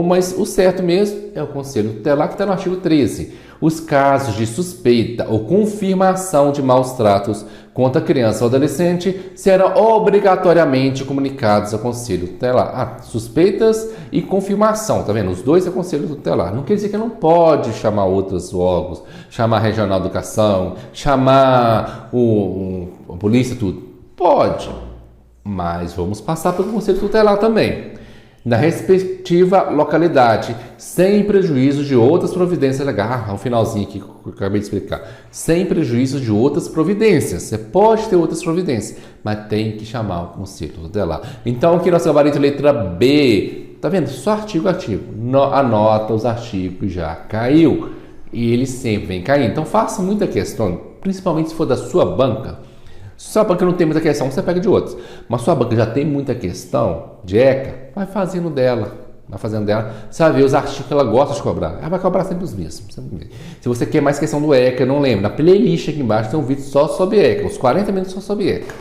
mas o certo mesmo é o conselho tutelar que está no artigo 13. Os casos de suspeita ou confirmação de maus tratos contra a criança ou adolescente serão obrigatoriamente comunicados ao conselho tutelar. Suspeitas e confirmação, tá vendo? Os dois é o conselho tutelar. Não quer dizer que não pode chamar outros órgãos, chamar a regional de educação, chamar a polícia, tudo. Pode, mas vamos passar pelo conselho tutelar também, na respectiva localidade, sem prejuízo de outras providências legais. O finalzinho aqui que eu acabei de explicar. Sem prejuízo de outras providências. Você pode ter outras providências, mas tem que chamar o conselho tutelar. Então, aqui nosso gabarito letra B. Tá vendo? Só artigo. Anota os artigos que já caiu. E ele sempre vem caindo. Então, faça muita questão, principalmente se for da sua banca. Se sua banca não tem muita questão, você pega de outros. Mas sua banca já tem muita questão de ECA, vai fazendo dela. Você vai ver os artigos que ela gosta de cobrar. Ela vai cobrar sempre os mesmos. Se você quer mais questão do ECA, não lembra, na playlist aqui embaixo tem um vídeo só sobre ECA, uns 40 minutos só sobre ECA.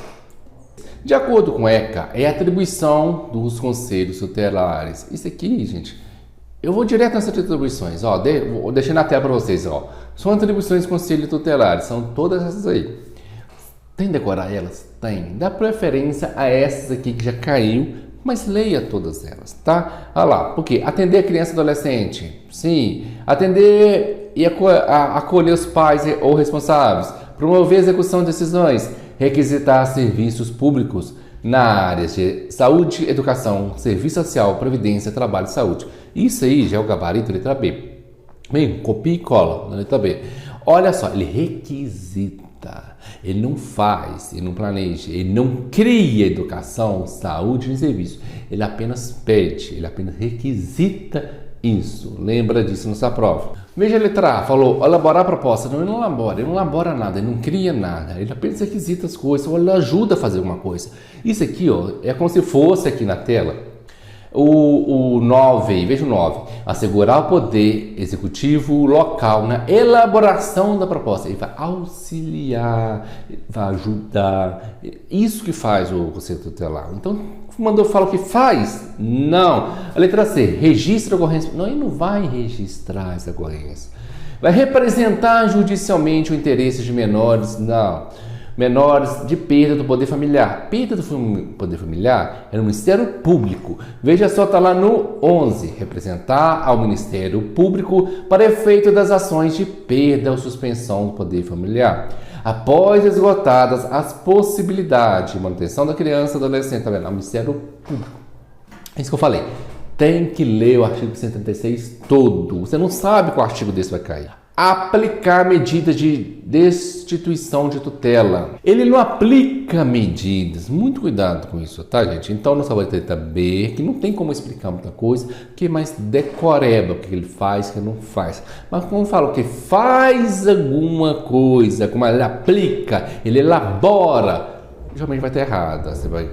De acordo com ECA, é a atribuição dos conselhos tutelares. Isso aqui, gente, eu vou direto nessas atribuições. Vou deixar na tela para vocês. São atribuições dos conselhos tutelares, são todas essas aí. Tem que decorar elas? Tem. Dá preferência a essas aqui que já caiu, mas leia todas elas, tá? Olha lá, por quê? Atender a criança e adolescente. Sim. Atender e acolher os pais ou responsáveis. Promover a execução de decisões. Requisitar serviços públicos na área de saúde, educação, serviço social, previdência, trabalho e saúde. Isso aí já é o gabarito letra B. Bem, copia e cola na letra B. Olha só, ele requisita. Ele não faz, ele não planeja, ele não cria educação, saúde e serviço. Ele apenas pede, ele apenas requisita isso. Lembra disso na sua prova. Veja a letra A, falou elaborar a proposta. Não, ele não elabora nada, ele não cria nada. Ele apenas requisita as coisas, ou ele ajuda a fazer alguma coisa. Isso aqui é como se fosse aqui na tela. O 9, veja o 9, assegurar o poder executivo local na elaboração da proposta. Ele vai auxiliar, vai ajudar. Isso que faz o conselho tutelar. Então, fala o que faz? Não. A letra C, registra a ocorrência. Não, ele não vai registrar essa ocorrência. Vai representar judicialmente o interesse de menores. Não. Menores de perda do poder familiar. Perda do poder familiar é no Ministério Público. Veja só, está lá no 11. Representar ao Ministério Público para efeito das ações de perda ou suspensão do poder familiar. Após esgotadas as possibilidades de manutenção da criança e adolescente, tá vendo? Ao Ministério Público. É isso que eu falei. Tem que ler o artigo 136 todo. Você não sabe qual artigo desse vai cair. Aplicar medidas de destituição de tutela. Ele não aplica medidas. Muito cuidado com isso, tá, gente? Então, nossa letra B, que não tem como explicar muita coisa, que mais decoreba o que ele faz, o que não faz. Mas quando fala que faz alguma coisa, como ele aplica, ele elabora, geralmente vai estar errado. Você vai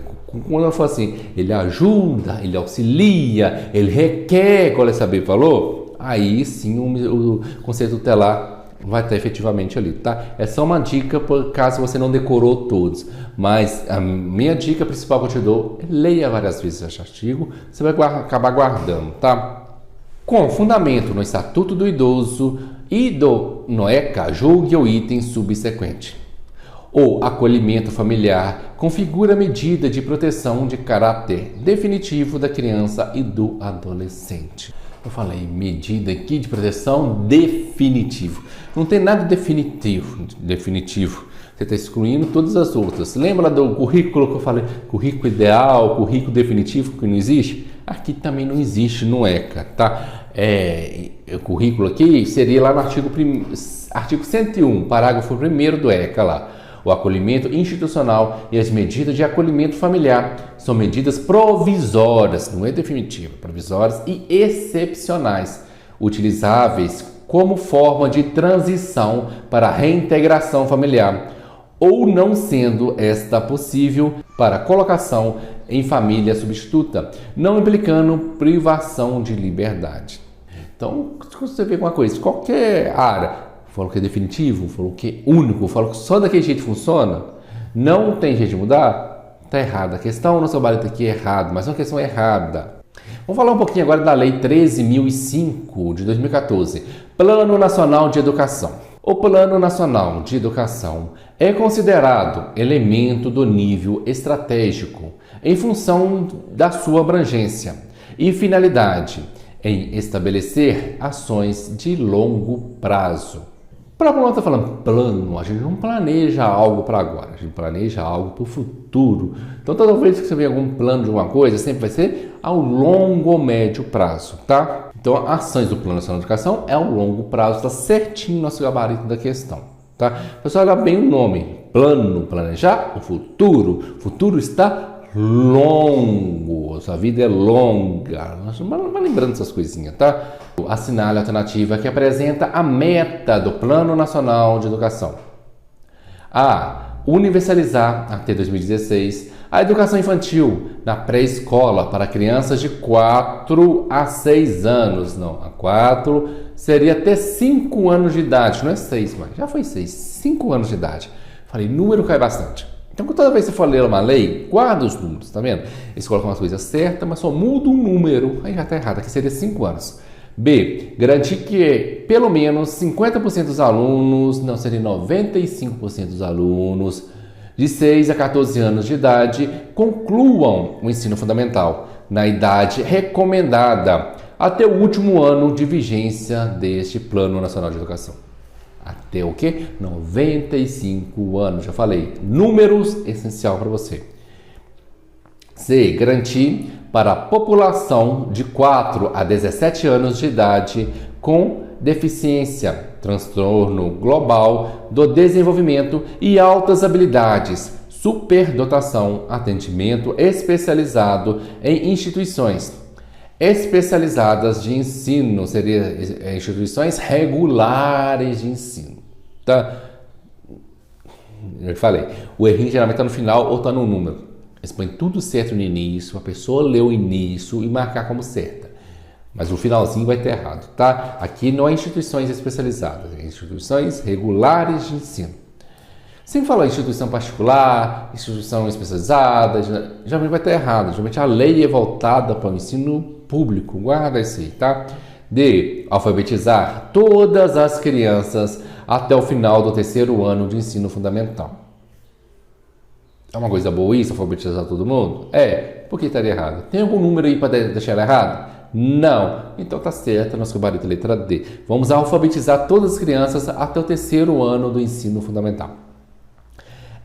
Quando eu falo assim, ele ajuda, ele auxilia, ele requer, como essa B falou, aí sim o conceito tutelar vai estar efetivamente ali, tá? É só uma dica por caso você não decorou todos, mas a minha dica principal que eu te dou é leia várias vezes esse artigo, você vai acabar guardando, tá? Com fundamento no Estatuto do Idoso e do NOECA, julgue o item subsequente. O acolhimento familiar configura medida de proteção de caráter definitivo da criança e do adolescente. Eu falei medida aqui de proteção definitivo. Não tem nada definitivo. Você está excluindo todas as outras. Lembra do currículo que eu falei? Currículo ideal, currículo definitivo que não existe? Aqui também não existe no ECA, tá? O currículo aqui seria lá no artigo 101, parágrafo 1º do ECA lá. O acolhimento institucional e as medidas de acolhimento familiar são medidas provisórias, não é definitiva, provisórias e excepcionais, utilizáveis como forma de transição para a reintegração familiar, ou não sendo esta possível para colocação em família substituta, não implicando privação de liberdade. Então, você vê uma coisa, qualquer área, falou que é definitivo, falou que é único, falou que só daquele jeito funciona, não tem jeito de mudar, está errado. A questão no seu barito aqui é errada, mas é uma questão errada. Vamos falar um pouquinho agora da Lei 13.005 de 2014, Plano Nacional de Educação. O Plano Nacional de Educação é considerado elemento do nível estratégico em função da sua abrangência e finalidade em estabelecer ações de longo prazo. Para quando está falando plano, a gente não planeja algo para agora, a gente planeja algo para o futuro. Então, toda vez que você vê algum plano de alguma coisa, sempre vai ser ao longo ou médio prazo, tá? Então, ações do Plano Nacional de Educação é ao longo prazo, está certinho no nosso gabarito da questão, tá? Pessoal, olha bem o nome, plano, planejar, o futuro está longo, sua vida é longa, vai lembrando essas coisinhas, tá? Assinale a alternativa que apresenta a meta do Plano Nacional de Educação. A. Universalizar, até 2016, a educação infantil na pré-escola para crianças de 4 a 6 anos. Não, a 4 seria até 5 anos de idade, não é 6, mas já foi 6, 5 anos de idade. Falei, número cai bastante. Então, toda vez que você for ler uma lei, guarda os números, tá vendo? Eles colocam umas coisas certas, mas só muda um número. Aí já está errado, aqui seria 5 anos. B. Garantir que pelo menos 50% dos alunos, não seria 95% dos alunos, de 6 a 14 anos de idade, concluam o ensino fundamental na idade recomendada até o último ano de vigência deste Plano Nacional de Educação. Até o quê? 95 anos, já falei. Números, essencial para você. C. Garantir para a população de 4 a 17 anos de idade com deficiência, transtorno global do desenvolvimento e altas habilidades, superdotação, atendimento especializado em instituições especializadas de ensino, seria instituições regulares de ensino, tá? Eu falei, o errinho geralmente está no final ou está no número. Eles põem tudo certo no início, a pessoa lê o início e marcar como certa. Mas o finalzinho vai ter errado, tá? Aqui não é instituições especializadas, é instituições regulares de ensino. Sempre fala instituição particular, instituição especializada, geralmente vai ter errado. Geralmente a lei é voltada para o ensino público, guarda isso aí, tá? D. Alfabetizar todas as crianças até o final do 3º ano de ensino fundamental. É uma coisa boa isso, alfabetizar todo mundo? É. Por que estaria errado? Tem algum número aí para deixar ela errado? Não. Então tá certo, nosso gabarito letra D. Vamos alfabetizar todas as crianças até o 3º ano do ensino fundamental.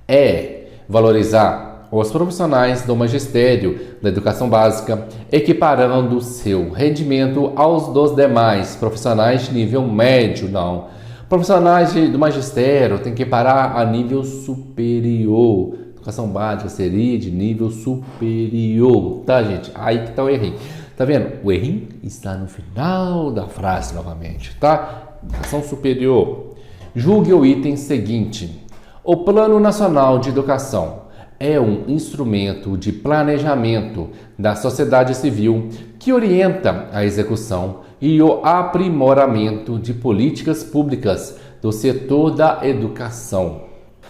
E. Valorizar os profissionais do magistério da educação básica, equiparando seu rendimento aos dos demais profissionais de nível médio, não. Profissionais do magistério tem que equiparar a nível superior. Educação básica seria de nível superior, tá, gente? Aí que tá o errinho. Tá vendo? O errinho está no final da frase novamente, tá? Educação superior. Julgue o item seguinte. O Plano Nacional de Educação é um instrumento de planejamento da sociedade civil que orienta a execução e o aprimoramento de políticas públicas do setor da educação.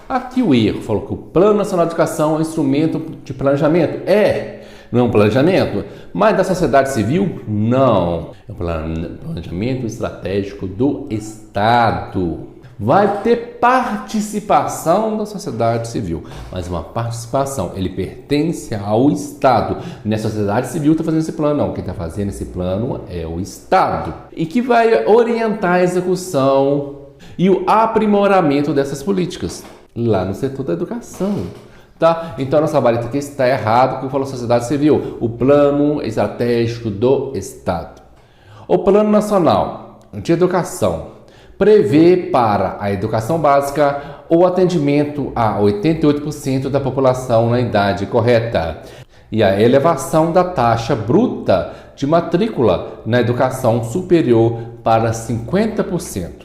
Aqui o erro falou que o Plano Nacional de Educação é um instrumento de planejamento. Não é um planejamento, mas da sociedade civil, não. É um planejamento estratégico do Estado. Vai ter participação da sociedade civil, mas uma participação, ele pertence ao Estado. Nessa sociedade civil está fazendo esse plano, não. Quem está fazendo esse plano é o Estado. E que vai orientar a execução e o aprimoramento dessas políticas lá no setor da educação. Tá? Então, a nossa vareta aqui está errado, que falou sociedade civil, o plano estratégico do Estado. O Plano Nacional de Educação prevê para a educação básica o atendimento a 88% da população na idade correta e a elevação da taxa bruta de matrícula na educação superior para 50%.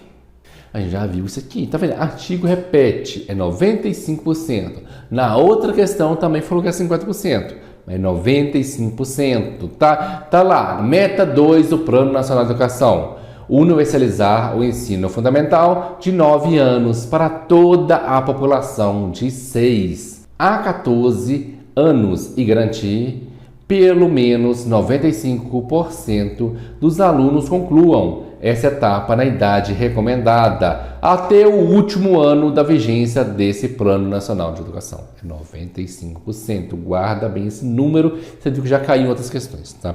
A gente já viu isso aqui, tá vendo? Artigo repete, é 95%. Na outra questão também falou que é 50%, é 95%, tá? Tá lá, meta 2 do Plano Nacional de Educação. Universalizar o ensino fundamental de 9 anos para toda a população de 6 a 14 anos e garantir pelo menos 95% dos alunos concluam essa etapa na idade recomendada até o último ano da vigência desse Plano Nacional de Educação. É 95%. Guarda bem esse número, você viu que já caiu em outras questões, tá?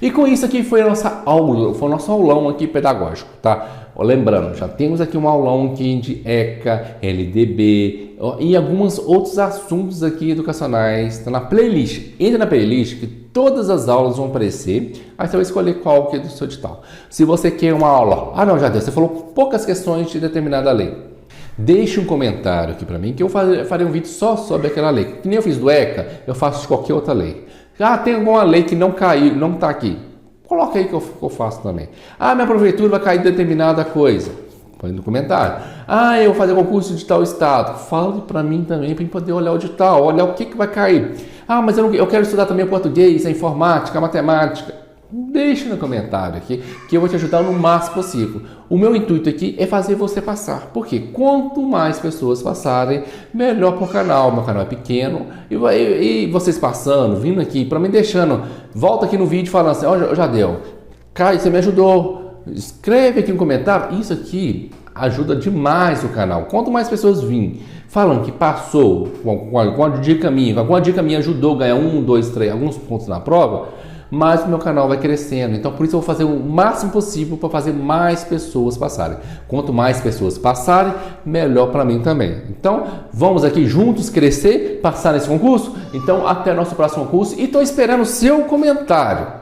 E com isso aqui foi a nossa aula, foi o nosso aulão aqui pedagógico, tá? Lembrando, já temos aqui um aulão aqui de ECA, LDB e alguns outros assuntos aqui educacionais, tá na playlist. Entra na playlist que todas as aulas vão aparecer, aí você vai escolher qual que é do seu edital. Se você quer uma aula, não, já deu, você falou poucas questões de determinada lei. Deixe um comentário aqui para mim que eu farei um vídeo só sobre aquela lei. Que nem eu fiz do ECA, eu faço de qualquer outra lei. Tem alguma lei que não caiu, não está aqui. Coloca aí que eu faço também. Minha prefeitura vai cair de determinada coisa. Põe no comentário. Eu vou fazer concurso de tal estado. Fale para mim também, para poder olhar o de tal, olhar o que vai cair. Mas eu quero estudar também o português, a informática, a matemática. Deixa no comentário aqui que eu vou te ajudar no máximo possível. O meu intuito aqui é fazer você passar. Porque quanto mais pessoas passarem, melhor para o canal. Meu canal é pequeno e vocês passando, vindo aqui, para mim deixando. Volta aqui no vídeo falando assim, já deu. Caio, você me ajudou. Escreve aqui no comentário. Isso aqui ajuda demais o canal. Quanto mais pessoas virem falando que passou com alguma dica minha ajudou a ganhar 1, 2, 3, alguns pontos na prova, mas o meu canal vai crescendo. Então, por isso eu vou fazer o máximo possível para fazer mais pessoas passarem. Quanto mais pessoas passarem, melhor para mim também. Então, vamos aqui juntos crescer, passar nesse concurso? Então, até nosso próximo concurso e estou esperando o seu comentário.